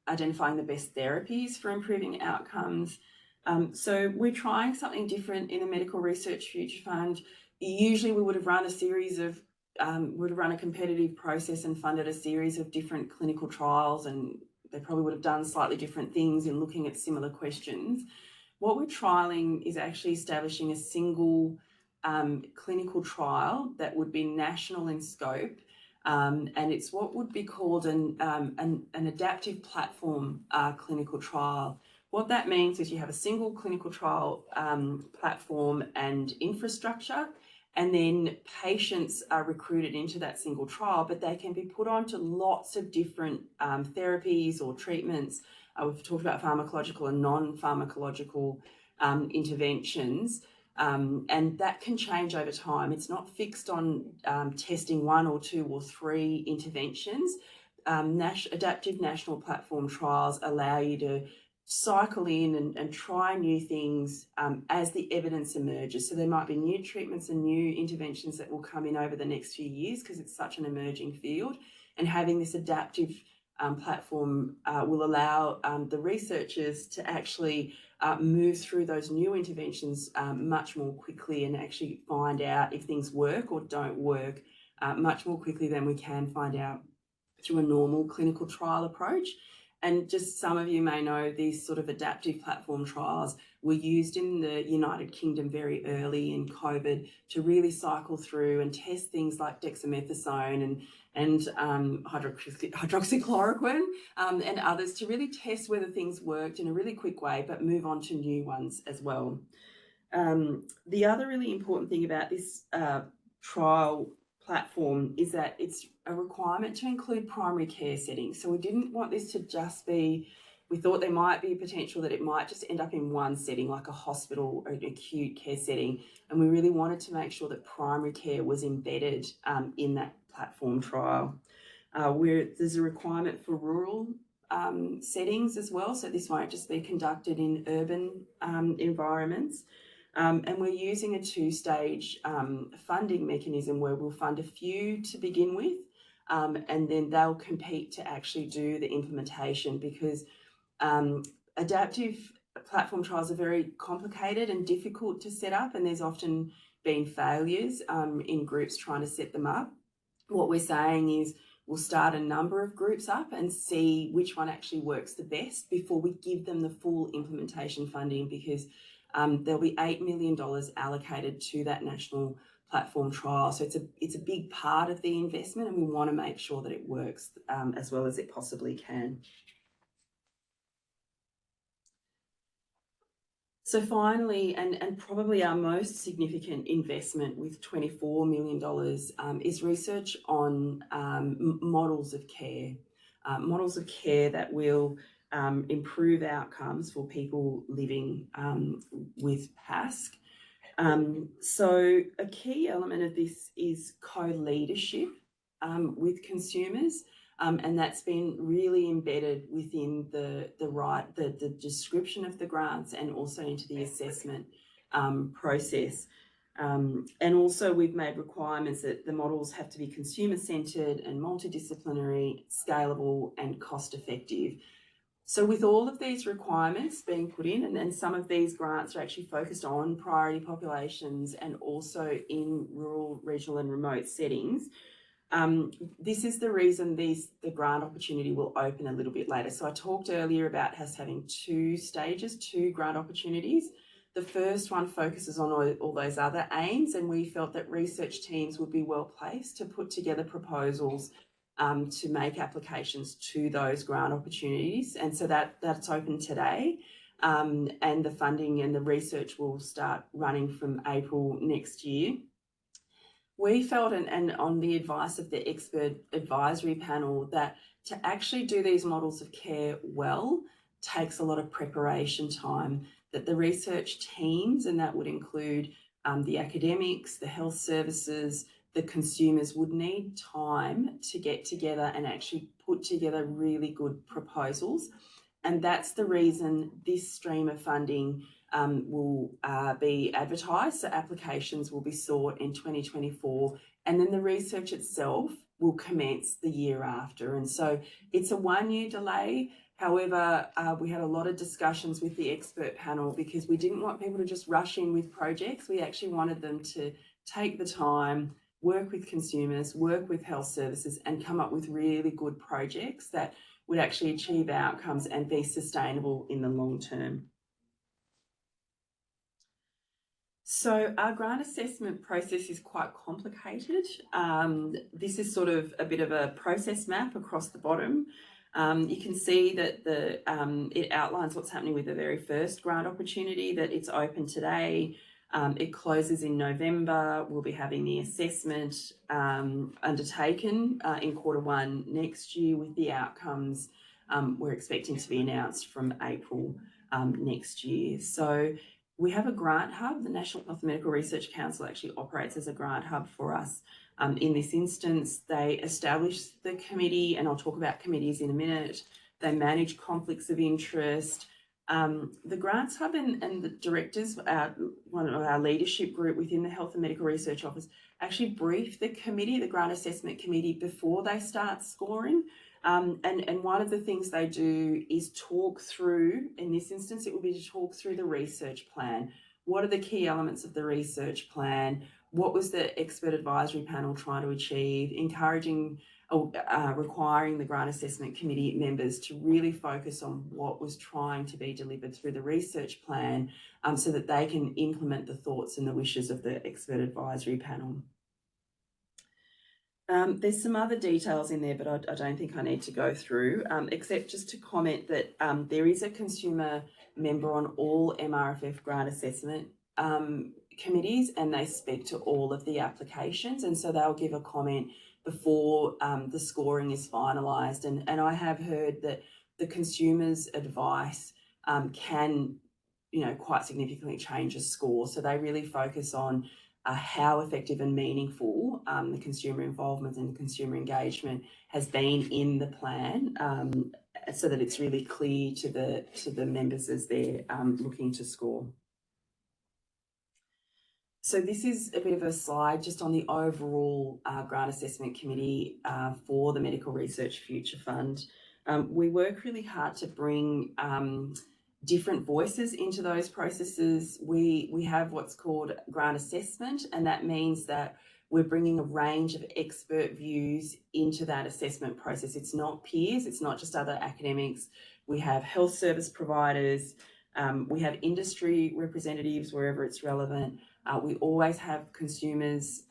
identifying the best therapies for improving outcomes. So we're trying something different in the Medical Research Future Fund. Usually we would have run a series of, would have run a competitive process and funded a series of different clinical trials, and they probably would have done slightly different things in looking at similar questions. What we're trialling is actually establishing a single clinical trial that would be national in scope, and it's what would be called an adaptive platform clinical trial. What that means is you have a single clinical trial platform and infrastructure, and then patients are recruited into that single trial, but they can be put onto lots of different therapies or treatments. We've talked about pharmacological and non-pharmacological interventions, and that can change over time. It's not fixed on testing 1 or 2 or 3 interventions. Adaptive national platform trials allow you to cycle in and try new things as the evidence emerges. So there might be new treatments and new interventions that will come in over the next few years because it's such an emerging field, and having this adaptive platform will allow the researchers to actually move through those new interventions much more quickly and actually find out if things work or don't work much more quickly than we can find out through a normal clinical trial approach. And just some of you may know these sort of adaptive platform trials were used in the United Kingdom very early in COVID to really cycle through and test things like dexamethasone and hydroxychloroquine and others to really test whether things worked in a really quick way, but move on to new ones as well. The other really important thing about this trial platform is that it's a requirement to include primary care settings. So we didn't want this to just be, we thought there might be a potential that it might just end up in one setting, like a hospital or an acute care setting. And we really wanted to make sure that primary care was embedded in that platform trial. There's a requirement for rural settings as well. So this won't just be conducted in urban environments. And we're using a 2-stage funding mechanism where we'll fund a few to begin with, and then they'll compete to actually do the implementation, because adaptive platform trials are very complicated and difficult to set up, and there's often been failures in groups trying to set them up. What we're saying is we'll start a number of groups up and see which one actually works the best before we give them the full implementation funding, because there'll be $8 million allocated to that national platform trial. So it's a big part of the investment, and we want to make sure that it works as well as it possibly can. So finally, and probably our most significant investment with $24 million is research on models of care that will improve outcomes for people living with PASC. So a key element of this is co-leadership with consumers, and that's been really embedded within the description of the grants and also into the assessment process. And also we've made requirements that the models have to be consumer-centred and multidisciplinary, scalable and cost-effective. So with all of these requirements being put in, and some of these grants are actually focused on priority populations and also in rural, regional and remote settings, this is the reason the grant opportunity will open a little bit later. So I talked earlier about us having 2 stages, 2 grant opportunities. The first one focuses on all those other aims, and we felt that research teams would be well placed to put together proposals to make applications to those grant opportunities. And so that's open today. And the funding and the research will start running from April next year. We felt, and on the advice of the expert advisory panel, that to actually do these models of care well takes a lot of preparation time, that the research teams, and that would include the academics, the health services, the consumers, would need time to get together and actually put together really good proposals. And that's the reason this stream of funding will be advertised. So applications will be sought in 2024, and then the research itself will commence the year after. And so it's a 1-year delay. However, we had a lot of discussions with the expert panel because we didn't want people to just rush in with projects. We actually wanted them to take the time, work with consumers, work with health services, and come up with really good projects that would actually achieve outcomes and be sustainable in the long term. So our grant assessment process is quite complicated. This is sort of a bit of a process map across the bottom. You can see that it outlines what's happening with the very first grant opportunity, that it's open today. It closes in November. We'll be having the assessment undertaken in Q1 next year, with the outcomes we're expecting to be announced from April next year. So we have a grant hub. The National Health and Medical Research Council actually operates as a grant hub for us. In this instance, they established the committee, and I'll talk about committees in a minute. They manage conflicts of interest. The Grants Hub and the directors, one of our leadership group within the Health and Medical Research Office, actually brief the committee, the Grant Assessment Committee, before they start scoring. And one of the things they do is talk through, in this instance, it would be to talk through the research plan. What are the key elements of the research plan? What was the expert advisory panel trying to achieve? Encouraging, requiring the Grant Assessment Committee members to really focus on what was trying to be delivered through the research plan, so that they can implement the thoughts and the wishes of the expert advisory panel. There's some other details in there, but I don't think I need to go through, except just to comment that there is a consumer member on all MRFF grant assessment committees, and they speak to all of the applications, and so they'll give a comment before the scoring is finalised. And I have heard that the consumer's advice can, quite significantly change a score. So they really focus on how effective and meaningful the consumer involvement and consumer engagement has been in the plan, so that it's really clear to the members as they're looking to score. So this is a bit of a slide just on the overall grant assessment committee for the Medical Research Future Fund. We work really hard to bring different voices into those processes. We have what's called grant assessment, and that means that we're bringing a range of expert views into that assessment process. It's not peers, it's not just other academics. We have health service providers, we have industry representatives wherever it's relevant. We always have consumers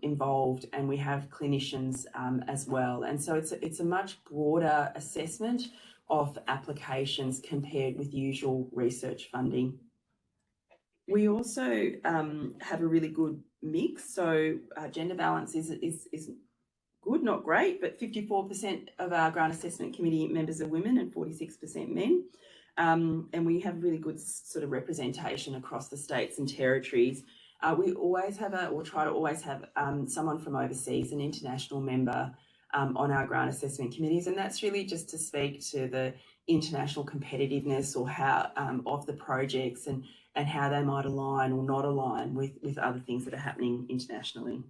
involved, and we have clinicians as well. And so it's a much broader assessment of applications compared with usual research funding. We also have a really good mix. So gender balance is good, not great, but 54% of our grant assessment committee members are women and 46% men. And we have really good sort of representation across the states and territories. We always have or try to always have someone from overseas, an international member on our grant assessment committees, and that's really just to speak to the international competitiveness or how of the projects and how they might align or not align with other things that are happening internationally.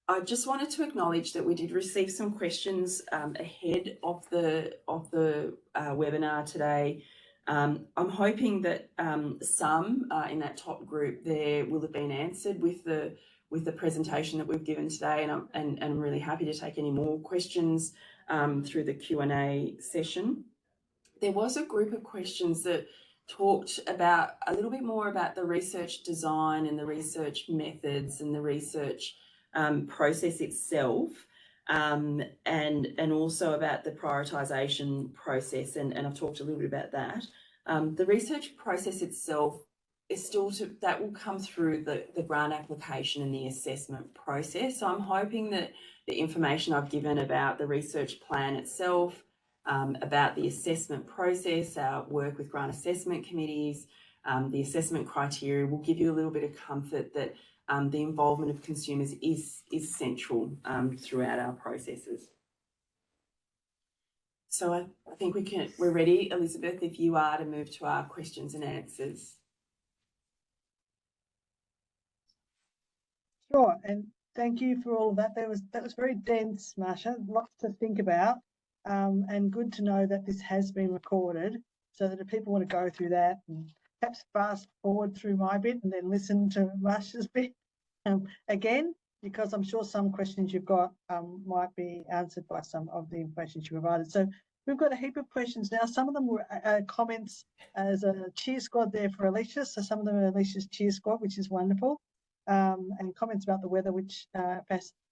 I just wanted to acknowledge that we did receive some questions ahead of the webinar today. I'm hoping that some in that top group there will have been answered with the presentation that we've given today, and I'm really happy to take any more questions through the Q&A session. There was a group of questions that talked about a little bit more about the research design and the research methods and the research process itself, and also about the prioritisation process, and I've talked a little bit about that. The research process itself is still that will come through the grant application and the assessment process. So I'm hoping that the information I've given about the research plan itself, about the assessment process, our work with grant assessment committees, the assessment criteria will give you a little bit of comfort that the involvement of consumers is central throughout our processes. So I think we're ready, Elizabeth, if you are, to move to our questions and answers. Sure, and thank you for all of that. That was very dense, Marsha, lots to think about, and good to know that this has been recorded, so that if people want to go through that and perhaps fast forward through my bit and then listen to Marsha's bit again, because I'm sure some questions you've got might be answered by some of the information you provided. So we've got a heap of questions now. Some of them were comments as a cheer squad there for Alicia, so some of them are Alicia's cheer squad, which is wonderful. And comments about the weather, which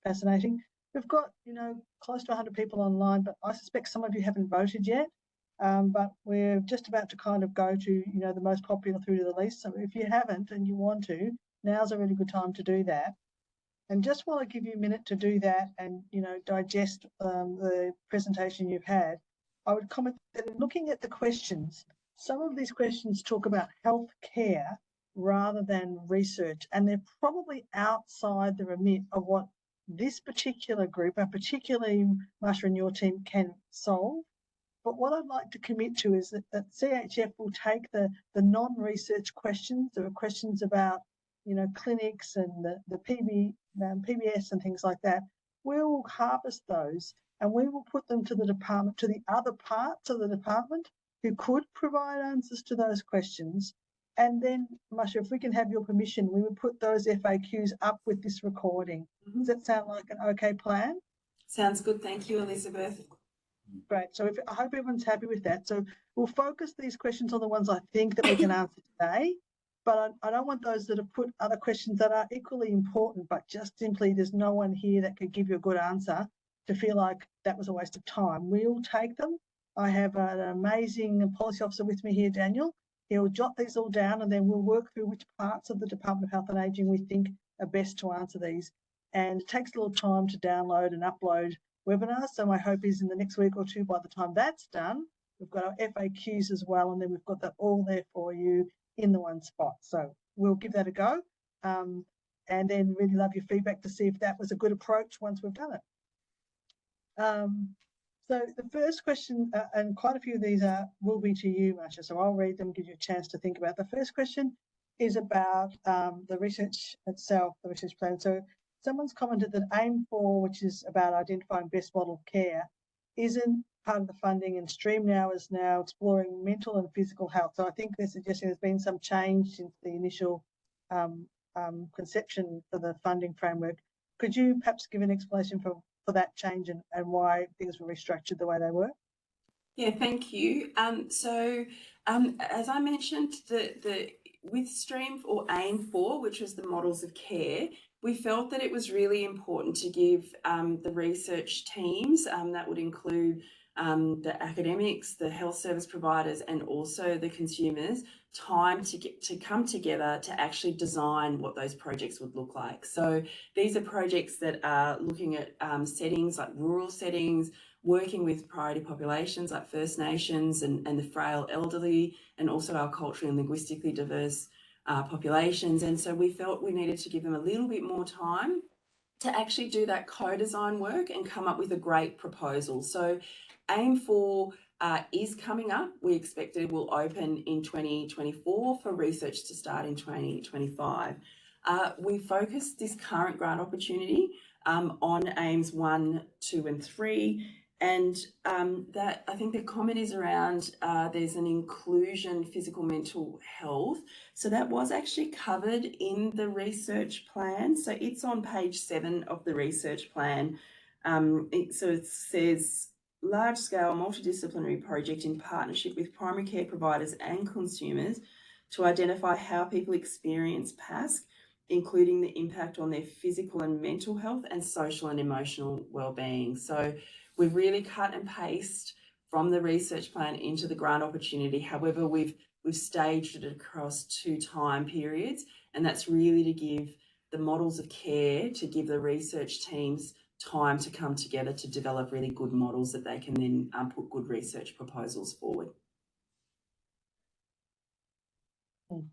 fascinating. We've got, close to 100 people online, but I suspect some of you haven't voted yet. But we're just about to kind of go to, the most popular through to the least. So if you haven't and you want to, now's a really good time to do that. And just while I give you a minute to do that and, digest the presentation you've had, I would comment that in looking at the questions, some of these questions talk about healthcare rather than research, and they're probably outside the remit of what this particular group, and particularly Marsha and your team, can solve. But what I'd like to commit to is that CHF will take the non-research questions, there are questions about, clinics and the PBS and things like that. We'll harvest those and we will put them to the department, to the other parts of the department who could provide answers to those questions. And then, Marsha, if we can have your permission, we would put those FAQs up with this recording. Does that sound like an okay plan? Sounds good. Thank you, Elizabeth. Great. So I hope everyone's happy with that. So we'll focus these questions on the ones I think that we can answer today, but I don't want those that have put other questions that are equally important, but just simply there's no one here that could give you a good answer to feel like that was a waste of time. We'll take them. I have an amazing policy officer with me here, Daniel. He'll jot these all down and then we'll work through which parts of the Department of Health and Ageing we think are best to answer these. And it takes a little time to download and upload webinars. So my hope is in the next week or two, by the time that's done, we've got our FAQs as well, and then we've got that all there for you in the one spot. So we'll give that a go, and then really love your feedback to see if that was a good approach once we've done it. So the first question, and quite a few of these will be to you, Marsha, so I'll read them, give you a chance to think about. The first question is about the research itself, the research plan. So someone's commented that AIM4, which is about identifying best model of care, isn't part of the funding, and Stream now is now exploring mental and physical health. So I think they're suggesting there's been some change since the initial conception for the funding framework. Could you perhaps give an explanation for that change and why things were restructured the way they were? Yeah, thank you. As I mentioned, with Stream or AIM4, which was the models of care, we felt that it was really important to give the research teams, that would include the academics, the health service providers, and also the consumers, time to come together to actually design what those projects would look like. So these are projects that are looking at settings like rural settings, working with priority populations like First Nations and the frail elderly, and also our culturally and linguistically diverse populations. And so we felt we needed to give them a little bit more time to actually do that co-design work and come up with a great proposal. So AIM 4 is coming up. We expect it will open in 2024 for research to start in 2025. We focus this current grant opportunity on AIMS 1, 2 and 3. And that I think the comment is around there's an inclusion, physical, mental health. So that was actually covered in the research plan. So it's on page 7 of the research plan. So it says, large-scale multidisciplinary project in partnership with primary care providers and consumers to identify how people experience PASC, including the impact on their physical and mental health and social and emotional well-being. So we've really cut and pasted from the research plan into the grant opportunity. However, we've staged it across 2 time periods, and that's really to give the models of care, to give the research teams time to come together to develop really good models that they can then put good research proposals forward.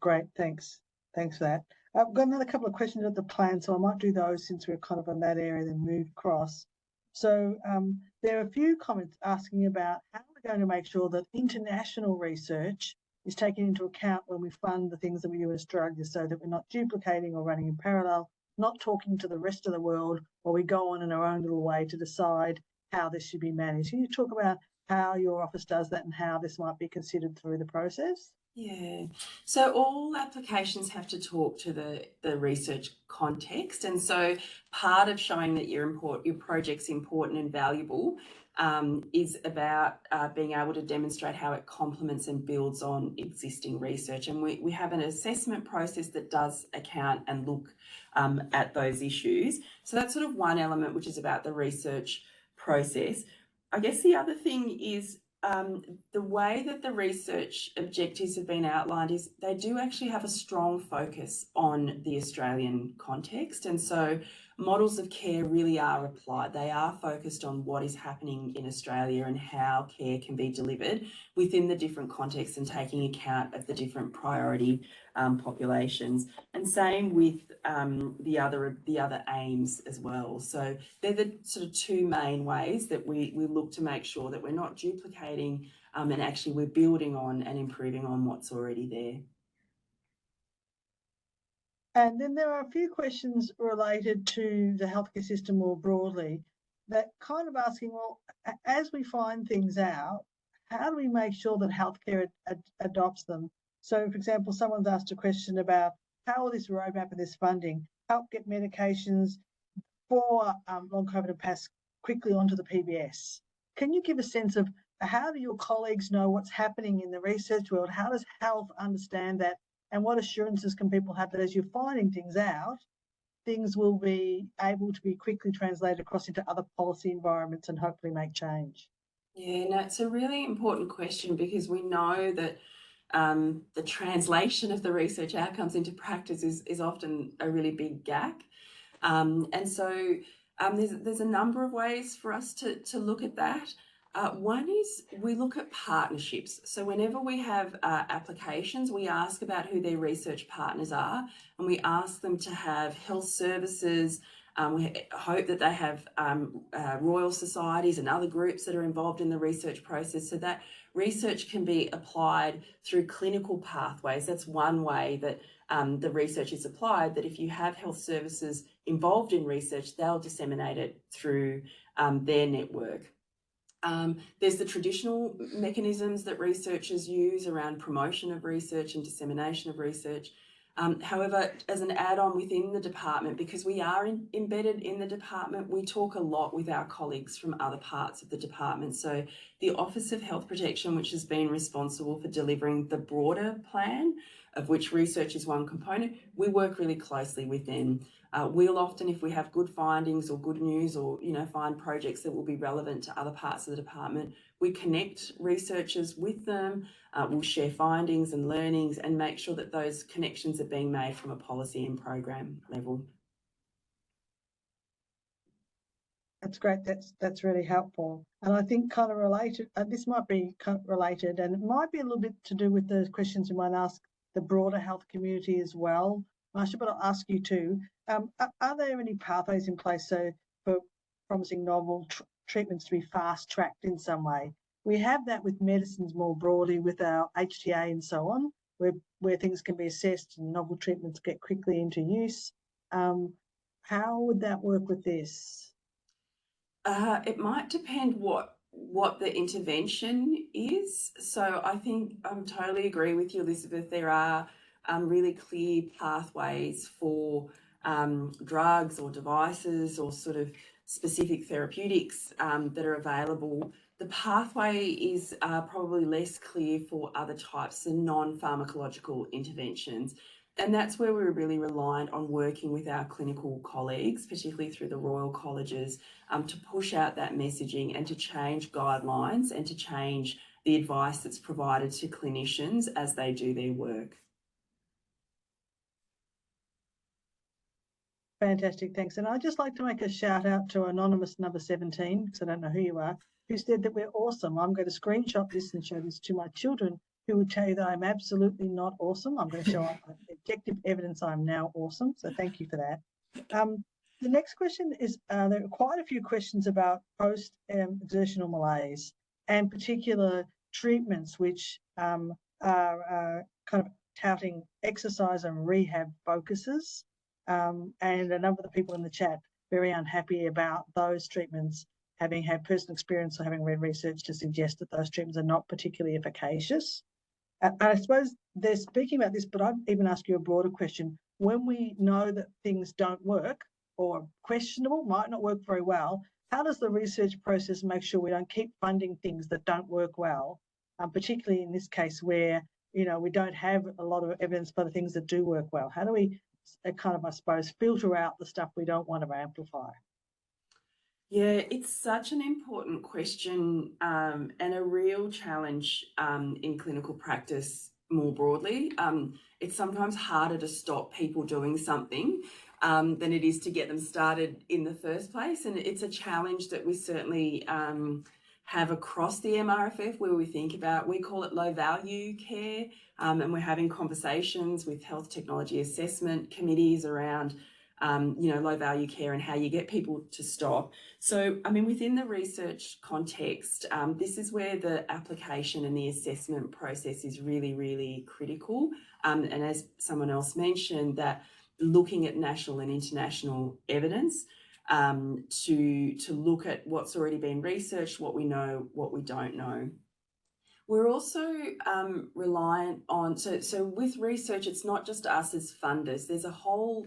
Great, thanks. Thanks for that. I've got another couple of questions at the plan, so I might do those since we're kind of on that area, then move across. So there are a few comments asking about how we're going to make sure that international research is taken into account when we fund the things that we do in Australia, so that we're not duplicating or running in parallel, not talking to the rest of the world, or we go on in our own little way to decide how this should be managed. Can you talk about how your office does that and how this might be considered through the process? Yeah, so all applications have to talk to the research context, and so part of showing that your project's important and valuable is about being able to demonstrate how it complements and builds on existing research. And we have an assessment process that does account and look at those issues. So that's sort of one element, which is about the research process. I guess the other thing is the way that the research objectives have been outlined is they do actually have a strong focus on the Australian context. And so models of care really are applied. They are focused on what is happening in Australia and how care can be delivered within the different contexts and taking account of the different priority populations. And same with the other aims as well. So they're the sort of 2 main ways that we look to make sure that we're not duplicating and actually we're building on and improving on what's already there. And then there are a few questions related to the healthcare system more broadly that kind of asking, well, as we find things out, how do we make sure that healthcare adopts them? So, for example, someone's asked a question about how will this roadmap and this funding help get medications for long COVID and PASC quickly onto the PBS? Can you give a sense of how do your colleagues know what's happening in the research world? How does health understand that? And what assurances can people have that as you're finding things out, things will be able to be quickly translated across into other policy environments and hopefully make change? Yeah, no, it's a really important question because we know that the translation of the research outcomes into practice is often a really big gap. And so there's a number of ways for us to look at that. One is we look at partnerships. So whenever we have applications, we ask about who their research partners are, and we ask them to have health services. We hope that they have royal societies and other groups that are involved in the research process, so that research can be applied through clinical pathways. That's one way that the research is applied, that if you have health services involved in research, they'll disseminate it through their network. There's the traditional mechanisms that researchers use around promotion of research and dissemination of research. However, as an add-on within the department, because we are embedded in the department, we talk a lot with our colleagues from other parts of the department. So the Office of Health Protection, which has been responsible for delivering the broader plan, of which research is one component, we work really closely with them. We'll often, if we have good findings or good news or, find projects that will be relevant to other parts of the department, we connect researchers with them, we'll share findings and learnings and make sure that those connections are being made from a policy and program level. That's great. That's really helpful. And I think kind of related, this might be kind of related, and it might be a little bit to do with the questions you might ask the broader health community as well. Marsha, but I'll ask you too. Are there any pathways in place so for promising novel treatments to be fast-tracked in some way? We have that with medicines more broadly with our HTA and so on, where things can be assessed and novel treatments get quickly into use. How would that work with this? It might depend what the intervention is. So I think I totally agree with you, Elizabeth. There are really clear pathways for drugs or devices or sort of specific therapeutics that are available. The pathway is probably less clear for other types of non-pharmacological interventions. And that's where we're really reliant on working with our clinical colleagues, particularly through the Royal Colleges, to push out that messaging and to change guidelines and to change the advice that's provided to clinicians as they do their work. Fantastic, thanks. And I'd just like to make a shout out to anonymous number 17, because I don't know who you are, who said that we're awesome. I'm going to screenshot this and show this to my children, who would tell you that I'm absolutely not awesome. I'm going to show objective evidence I'm now awesome. So thank you for that. The next question is, there are quite a few questions about post-exertional malaise and particular treatments which are kind of touting exercise and rehab focuses. And a number of the people in the chat very unhappy about those treatments, having had personal experience or having read research to suggest that those treatments are not particularly efficacious. I suppose they're speaking about this, but I'd even ask you a broader question. When we know that things don't work or questionable, might not work very well, how does the research process make sure we don't keep funding things that don't work well, particularly in this case where, you know, we don't have a lot of evidence for the things that do work well? How do we kind of, I suppose, filter out the stuff we don't want to amplify? Yeah, it's such an important question and a real challenge in clinical practice more broadly. It's sometimes harder to stop people doing something than it is to get them started in the first place. And it's a challenge that we certainly have across the MRFF, where we think about, we call it low value care, and we're having conversations with health technology assessment committees around low value care and how you get people to stop. So, I mean, within the research context, this is where the application and the assessment process is really, really critical. And as someone else mentioned, that looking at national and international evidence to look at what's already been researched, what we know, what we don't know. We're also reliant on, so with research, it's not just us as funders. There's whole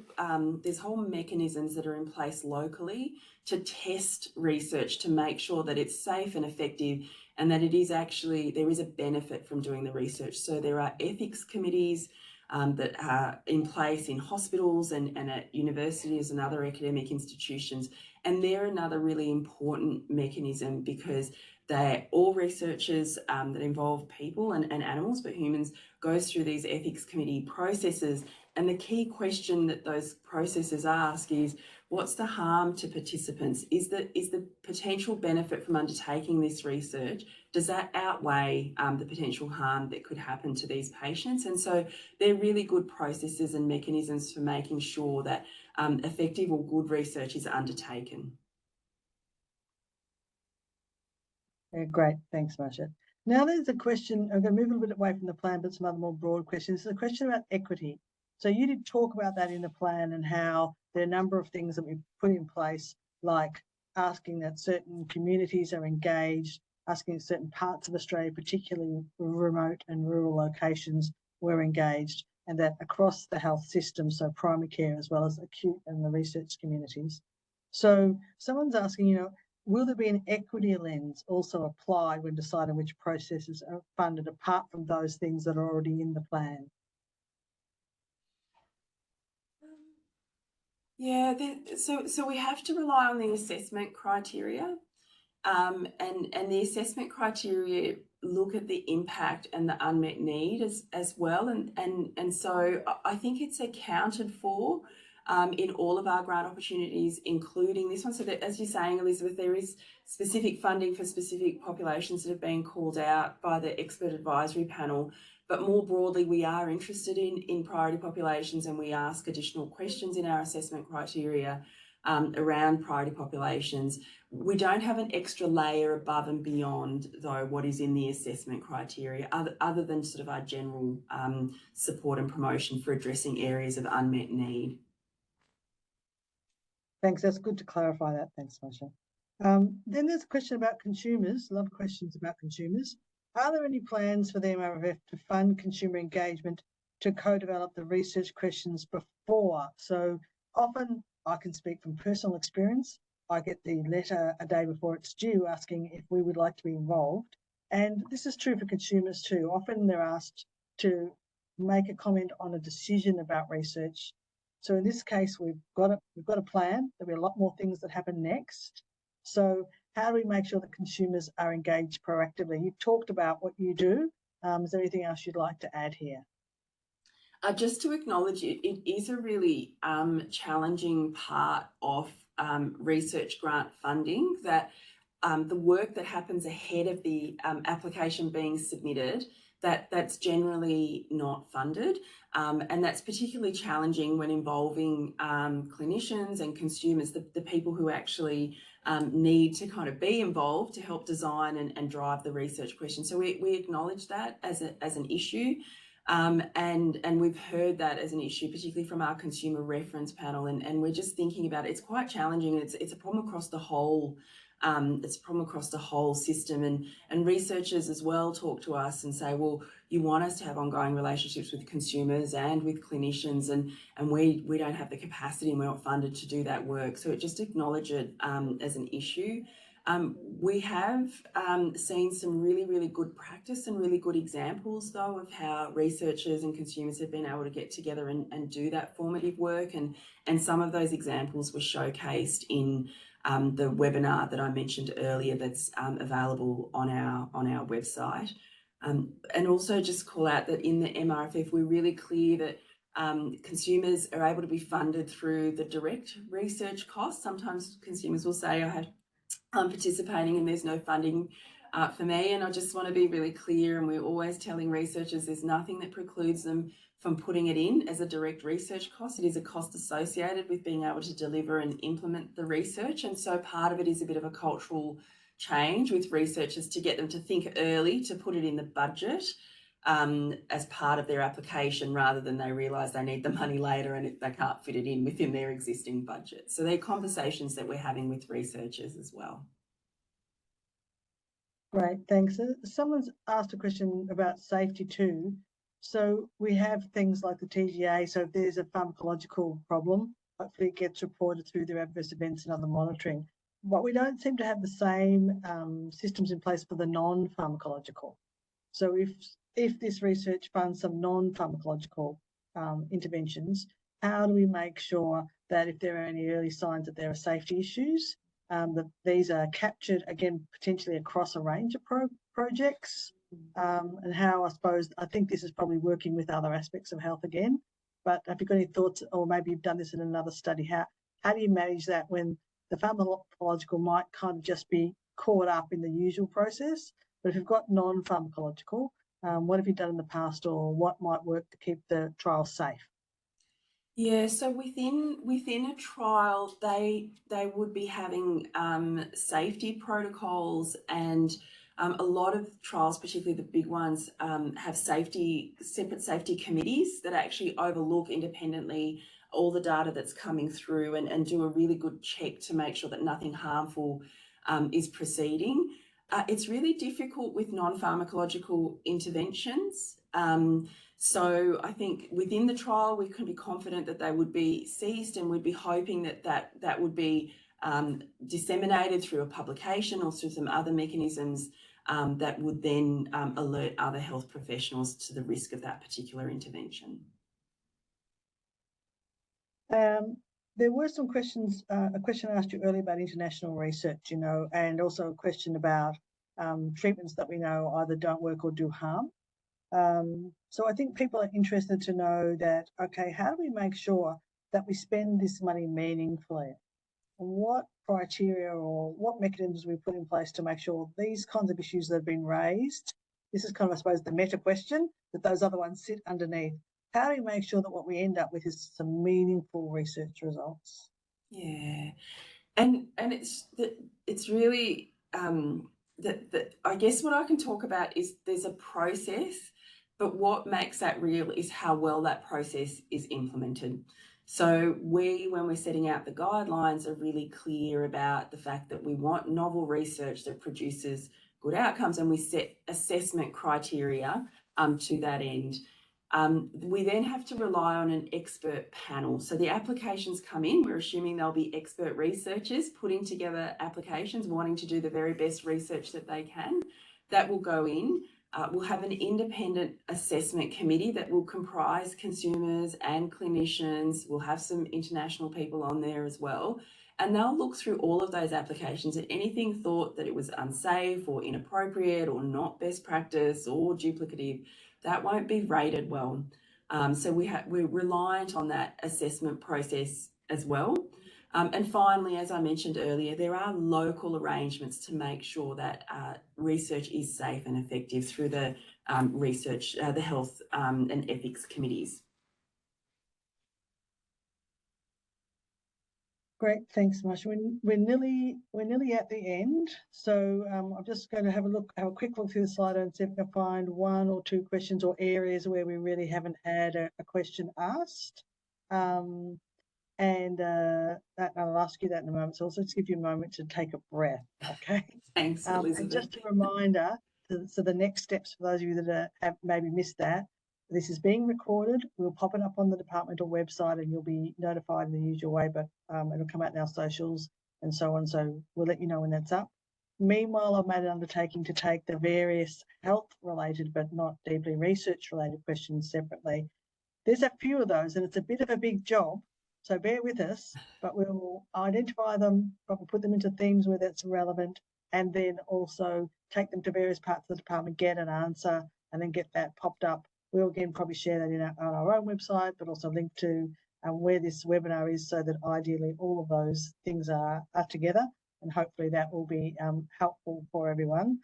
mechanisms that are in place locally to test research to make sure that it's safe and effective and that it is actually, there is a benefit from doing the research. So there are ethics committees that are in place in hospitals and at universities and other academic institutions. And they're another really important mechanism because they're all researchers that involve people and animals, but humans, goes through these ethics committee processes. And the key question that those processes ask is, what's the harm to participants? Is the potential benefit from undertaking this research, does that outweigh the potential harm that could happen to these patients? And so they're really good processes and mechanisms for making sure that effective or good research is undertaken. Yeah, great, thanks, Marsha. Now there's a question, I'm going to move a little bit away from the plan, but some other more broad questions. There's a question about equity. So you did talk about that in the plan and how there are a number of things that we've put in place, like asking that certain communities are engaged, asking that certain parts of Australia, particularly remote and rural locations, were engaged, and that across the health system, so primary care as well as acute and the research communities. So someone's asking, will there be an equity lens also applied when deciding which processes are funded apart from those things that are already in the plan? Yeah, so we have to rely on the assessment criteria, and the assessment criteria look at the impact and the unmet need as well, and so I think it's accounted for in all of our grant opportunities, including this one. So that, as you're saying, Elizabeth, there is specific funding for specific populations that have been called out by the expert advisory panel. But more broadly, we are interested in priority populations, and we ask additional questions in our assessment criteria around priority populations. We don't have an extra layer above and beyond, though, what is in the assessment criteria, other than sort of our general support and promotion for addressing areas of unmet need. Thanks, that's good to clarify that. Thanks, Masha. Then there's a question about consumers. Love questions about consumers. Are there any plans for the MRFF to fund consumer engagement to co-develop the research questions before? So often, I can speak from personal experience, I get the letter a day before it's due asking if we would like to be involved. And this is true for consumers too. Often they're asked to make a comment on a decision about research. So in this case, we've got a plan. There'll be a lot more things that happen next. So how do we make sure that consumers are engaged proactively? You've talked about what you do. Is there anything else you'd like to add here? Just to acknowledge it is a really challenging part of research grant funding, that the work that happens ahead of the application being submitted, that's generally not funded. And that's particularly challenging when involving clinicians and consumers, the people who actually need to kind of be involved to help design and drive the research question. So we acknowledge that as an issue. And we've heard that as an issue, particularly from our consumer reference panel, and we're just thinking about it. It's quite challenging. It's a problem across the whole. It's a problem across the whole system, and researchers as well talk to us and say, well, you want us to have ongoing relationships with consumers and with clinicians, and we don't have the capacity and we're not funded to do that work. So just acknowledge it as an issue. We have seen some really, really good practice and really good examples, though, of how researchers and consumers have been able to get together and do that formative work. And some of those examples were showcased in the webinar that I mentioned earlier that's available on our website. And also just call out that in the MRFF, we're really clear that consumers are able to be funded through the direct research costs. Sometimes consumers will say, I'm participating and there's no funding for me, and I just want to be really clear, and we're always telling researchers there's nothing that precludes them from putting it in as a direct research cost. It is a cost associated with being able to deliver and implement the research, and so part of it is a bit of a cultural change with researchers to get them to think early to put it in the budget as part of their application, rather than they realise they need the money later and they can't fit it in within their existing budget. So they're conversations that we're having with researchers as well. Great, thanks. Someone's asked a question about safety too. So we have things like the TGA, so if there's a pharmacological problem, hopefully it gets reported through their adverse events and other monitoring. But we don't seem to have the same systems in place for the non-pharmacological. So if this research funds some non-pharmacological interventions, how do we make sure that if there are any early signs that there are safety issues, that these are captured, again, potentially across a range of projects, and how, I think this is probably working with other aspects of health again, but have you got any thoughts, or maybe you've done this in another study, how do you manage that when the pharmacological might kind of just be caught up in the usual process, but if you've got non-pharmacological, what have you done in the past, or what might work to keep the trial safe? Yeah, so within a trial, they would be having safety protocols, and a lot of trials, particularly the big ones, have separate safety committees that actually overlook independently all the data that's coming through and do a really good check to make sure that nothing harmful is proceeding. It's really difficult with non-pharmacological interventions. So I think within the trial, we can be confident that they would be ceased, and we'd be hoping that would be disseminated through a publication or through some other mechanisms that would then alert other health professionals to the risk of that particular intervention. There were some questions, a question I asked you earlier about international research, and also a question about treatments that we know either don't work or do harm. So I think people are interested to know that, okay, how do we make sure that we spend this money meaningfully? And what criteria or what mechanisms we put in place to make sure these kinds of issues that have been raised this is kind of, I suppose, the meta question that those other ones sit underneath. How do you make sure that what we end up with is some meaningful research results? Yeah, and it's really that I guess what I can talk about is there's a process, but what makes that real is how well that process is implemented. So when we're setting out the guidelines, are really clear about the fact that we want novel research that produces good outcomes, and we set assessment criteria to that end. We then have to rely on an expert panel. So the applications come in, we're assuming there'll be expert researchers putting together applications, wanting to do the very best research that they can. That will go in. We'll have an independent assessment committee that will comprise consumers and clinicians. We'll have some international people on there as well. And they'll look through all of those applications, and anything thought that it was unsafe or inappropriate or not best practice or duplicative, that won't be rated well. So we're reliant on that assessment process as well. And finally, as I mentioned earlier, there are local arrangements to make sure that research is safe and effective through the the health and ethics committees. Great, thanks, Marsha. We're nearly at the end, so I'm just going to have a quick look through the slide and see if I can find one or two questions or areas where we really haven't had a question asked. And I'll ask you that in a moment. So also just give you a moment to take a breath, okay? Thanks, Elizabeth. And just a reminder, so the next steps for those of you that have maybe missed that, this is being recorded. We'll pop it up on the departmental website and you'll be notified in the usual way, but it'll come out in our socials and so on. So we'll let you know when that's up. Meanwhile, I've made an undertaking to take the various health-related but not deeply research-related questions separately. There's a few of those and it's a bit of a big job, so bear with us, but we'll identify them, probably put them into themes where that's relevant, and then also take them to various parts of the department, get an answer, and then get that popped up. We'll again probably share that on our own website, but also link to where this webinar is, so that ideally all of those things are together, and hopefully that will be helpful for everyone,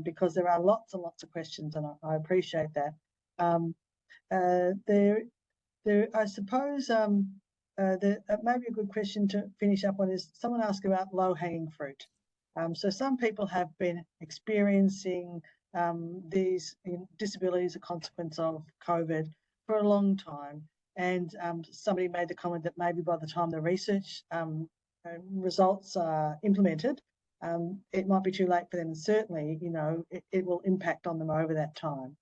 because there are lots and lots of questions, and I appreciate that. I suppose maybe a good question to finish up on is someone asked about low-hanging fruit. So some people have been experiencing these disabilities as a consequence of COVID for a long time, and somebody made the comment that maybe by the time the research results are implemented, it might be too late for them, and certainly, you know, it will impact on them over that time.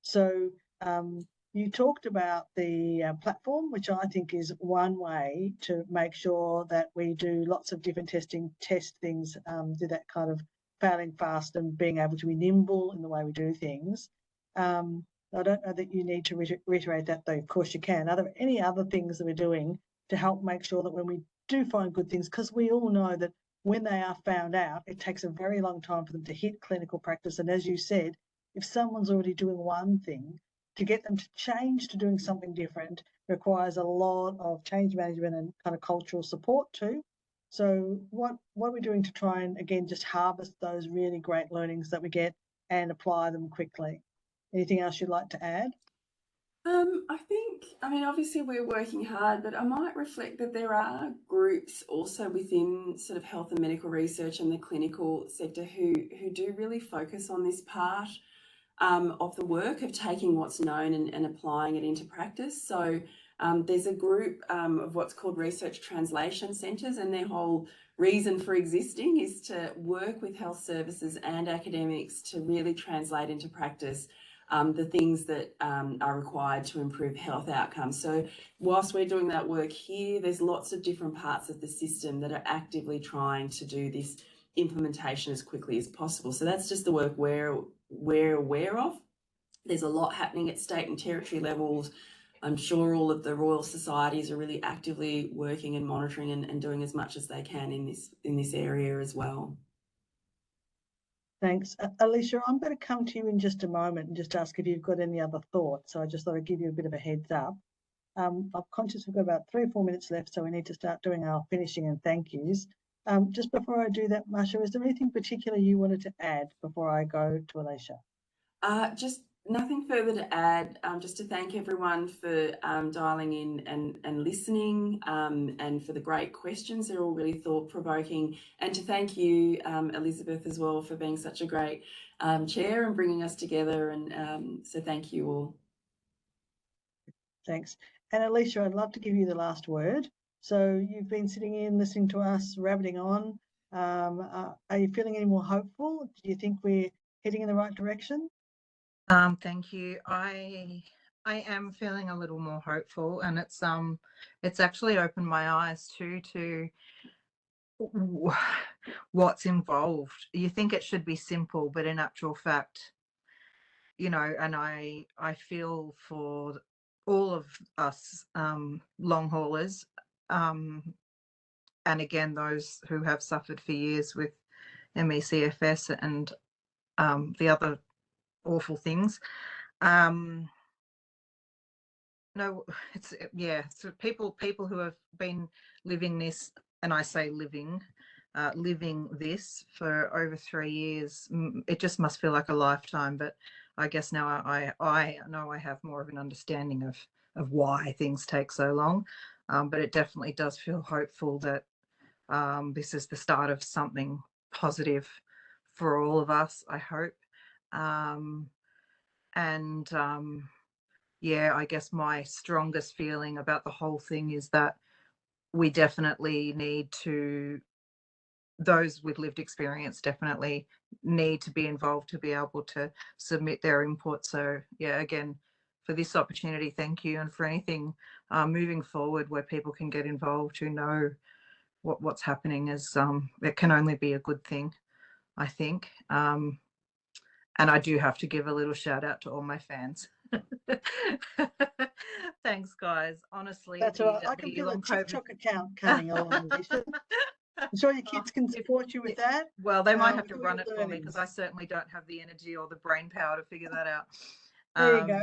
So you talked about the platform, which I think is one way to make sure that we do lots of different test things, do that kind of failing fast and being able to be nimble in the way we do things. I don't know that you need to reiterate that, though. Of course you can. Are there any other things that we're doing to help make sure that when we do find good things, because we all know that when they are found out, it takes a very long time for them to hit clinical practice. And as you said, if someone's already doing one thing, to get them to change to doing something different requires a lot of change management and kind of cultural support too. So what are we doing to try and, again, just harvest those really great learnings that we get and apply them quickly? Anything else you'd like to add? I mean, obviously we're working hard, but I might reflect that there are groups also within sort of health and medical research and the clinical sector who do really focus on this part of the work of taking what's known and applying it into practice. So there's a group of what's called research translation centres, and their whole reason for existing is to work with health services and academics to really translate into practice the things that are required to improve health outcomes. So whilst we're doing that work here, there's lots of different parts of the system that are actively trying to do this implementation as quickly as possible. So that's just the work we're aware of. There's a lot happening at state and territory levels. I'm sure all of the Royal Societies are really actively working and monitoring and doing as much as they can in this area as well. Thanks. Alicia, I'm going to come to you in just a moment and just ask if you've got any other thoughts. So I just thought I'd give you a bit of a heads up. I'm conscious we've got about 3 or 4 minutes left, so we need to start doing our finishing and thank yous. Just before I do that, Marsha, is there anything particular you wanted to add before I go to Alicia? Just nothing further to add. Just to thank everyone for dialing in and listening, and for the great questions. They're all really thought-provoking. And to thank you, Elizabeth, as well, for being such a great chair and bringing us together. And so thank you all. Thanks. And Alicia, I'd love to give you the last word. So you've been sitting in listening to us rabbiting on. Are you feeling any more hopeful? Do you think we're heading in the right direction? Thank you. I am feeling a little more hopeful, and it's actually opened my eyes to what's involved. You think it should be simple, but in actual fact, you know, and I feel for all of us long haulers, and again those who have suffered for years with ME/CFS and the other awful things. No, it's so people who have been living this, and I say living this for over 3 years. It just must feel like a lifetime, but I guess now I know I have more of an understanding of why things take so long. But it definitely does feel hopeful that this is the start of something positive for all of us, I hope. Yeah, I guess my strongest feeling about the whole thing is that we definitely need to, those with lived experience definitely need to be involved to be able to submit their input. So yeah, again, for this opportunity, thank you. And for anything moving forward where people can get involved who know what's happening, is it can only be a good thing, I think. And I do have to give a little shout out to all my fans. Thanks, guys. Honestly, That's all right. I can feel a TikTok account coming along. I'm sure your kids can support you with that. Well, they might have to run it for me, because I certainly don't have the energy or the brain power to figure that out. There you go.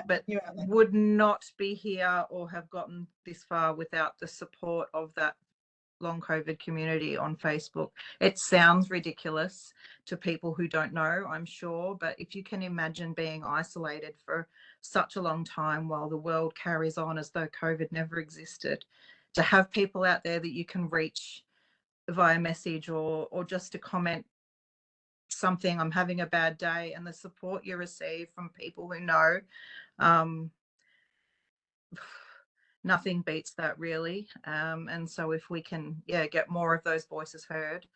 But would not be here or have gotten this far without the support of that long COVID community on Facebook. It sounds ridiculous to people who don't know, I'm sure, but if you can imagine being isolated for such a long time while the world carries on as though COVID never existed, to have people out there that you can reach via message or just to comment something, I'm having a bad day, and the support you receive from people who know, nothing beats that, really. And so if we can get more of those voices heard,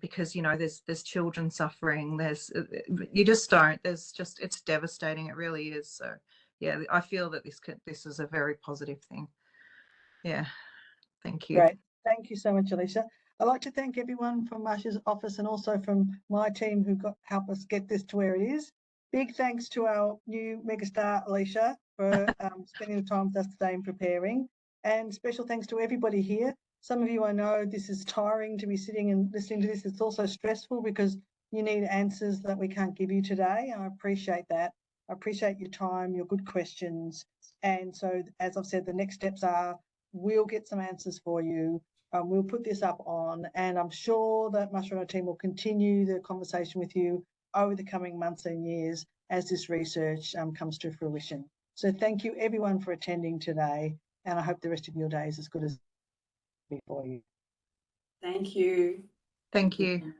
because you know there's children suffering, there's it's devastating, it really is. So yeah, I feel that this is a very positive thing. Yeah, thank you. Great, thank you so much, Alicia. I'd like to thank everyone from Marsha's office and also from my team who helped us get this to where it is. Big thanks to our new megastar, Alicia, for spending the time with us today and preparing. And special thanks to everybody here. Some of you, I know this is tiring to be sitting and listening to this. It's also stressful because you need answers that we can't give you today. I appreciate that. I appreciate your time, your good questions. And so, as I've said, the next steps are we'll get some answers for you. We'll put this up on, and I'm sure that Masha and our team will continue the conversation with you over the coming months and years as this research comes to fruition. So thank you everyone for attending today, and I hope the rest of your day is as good as before you. Thank you. Thank you.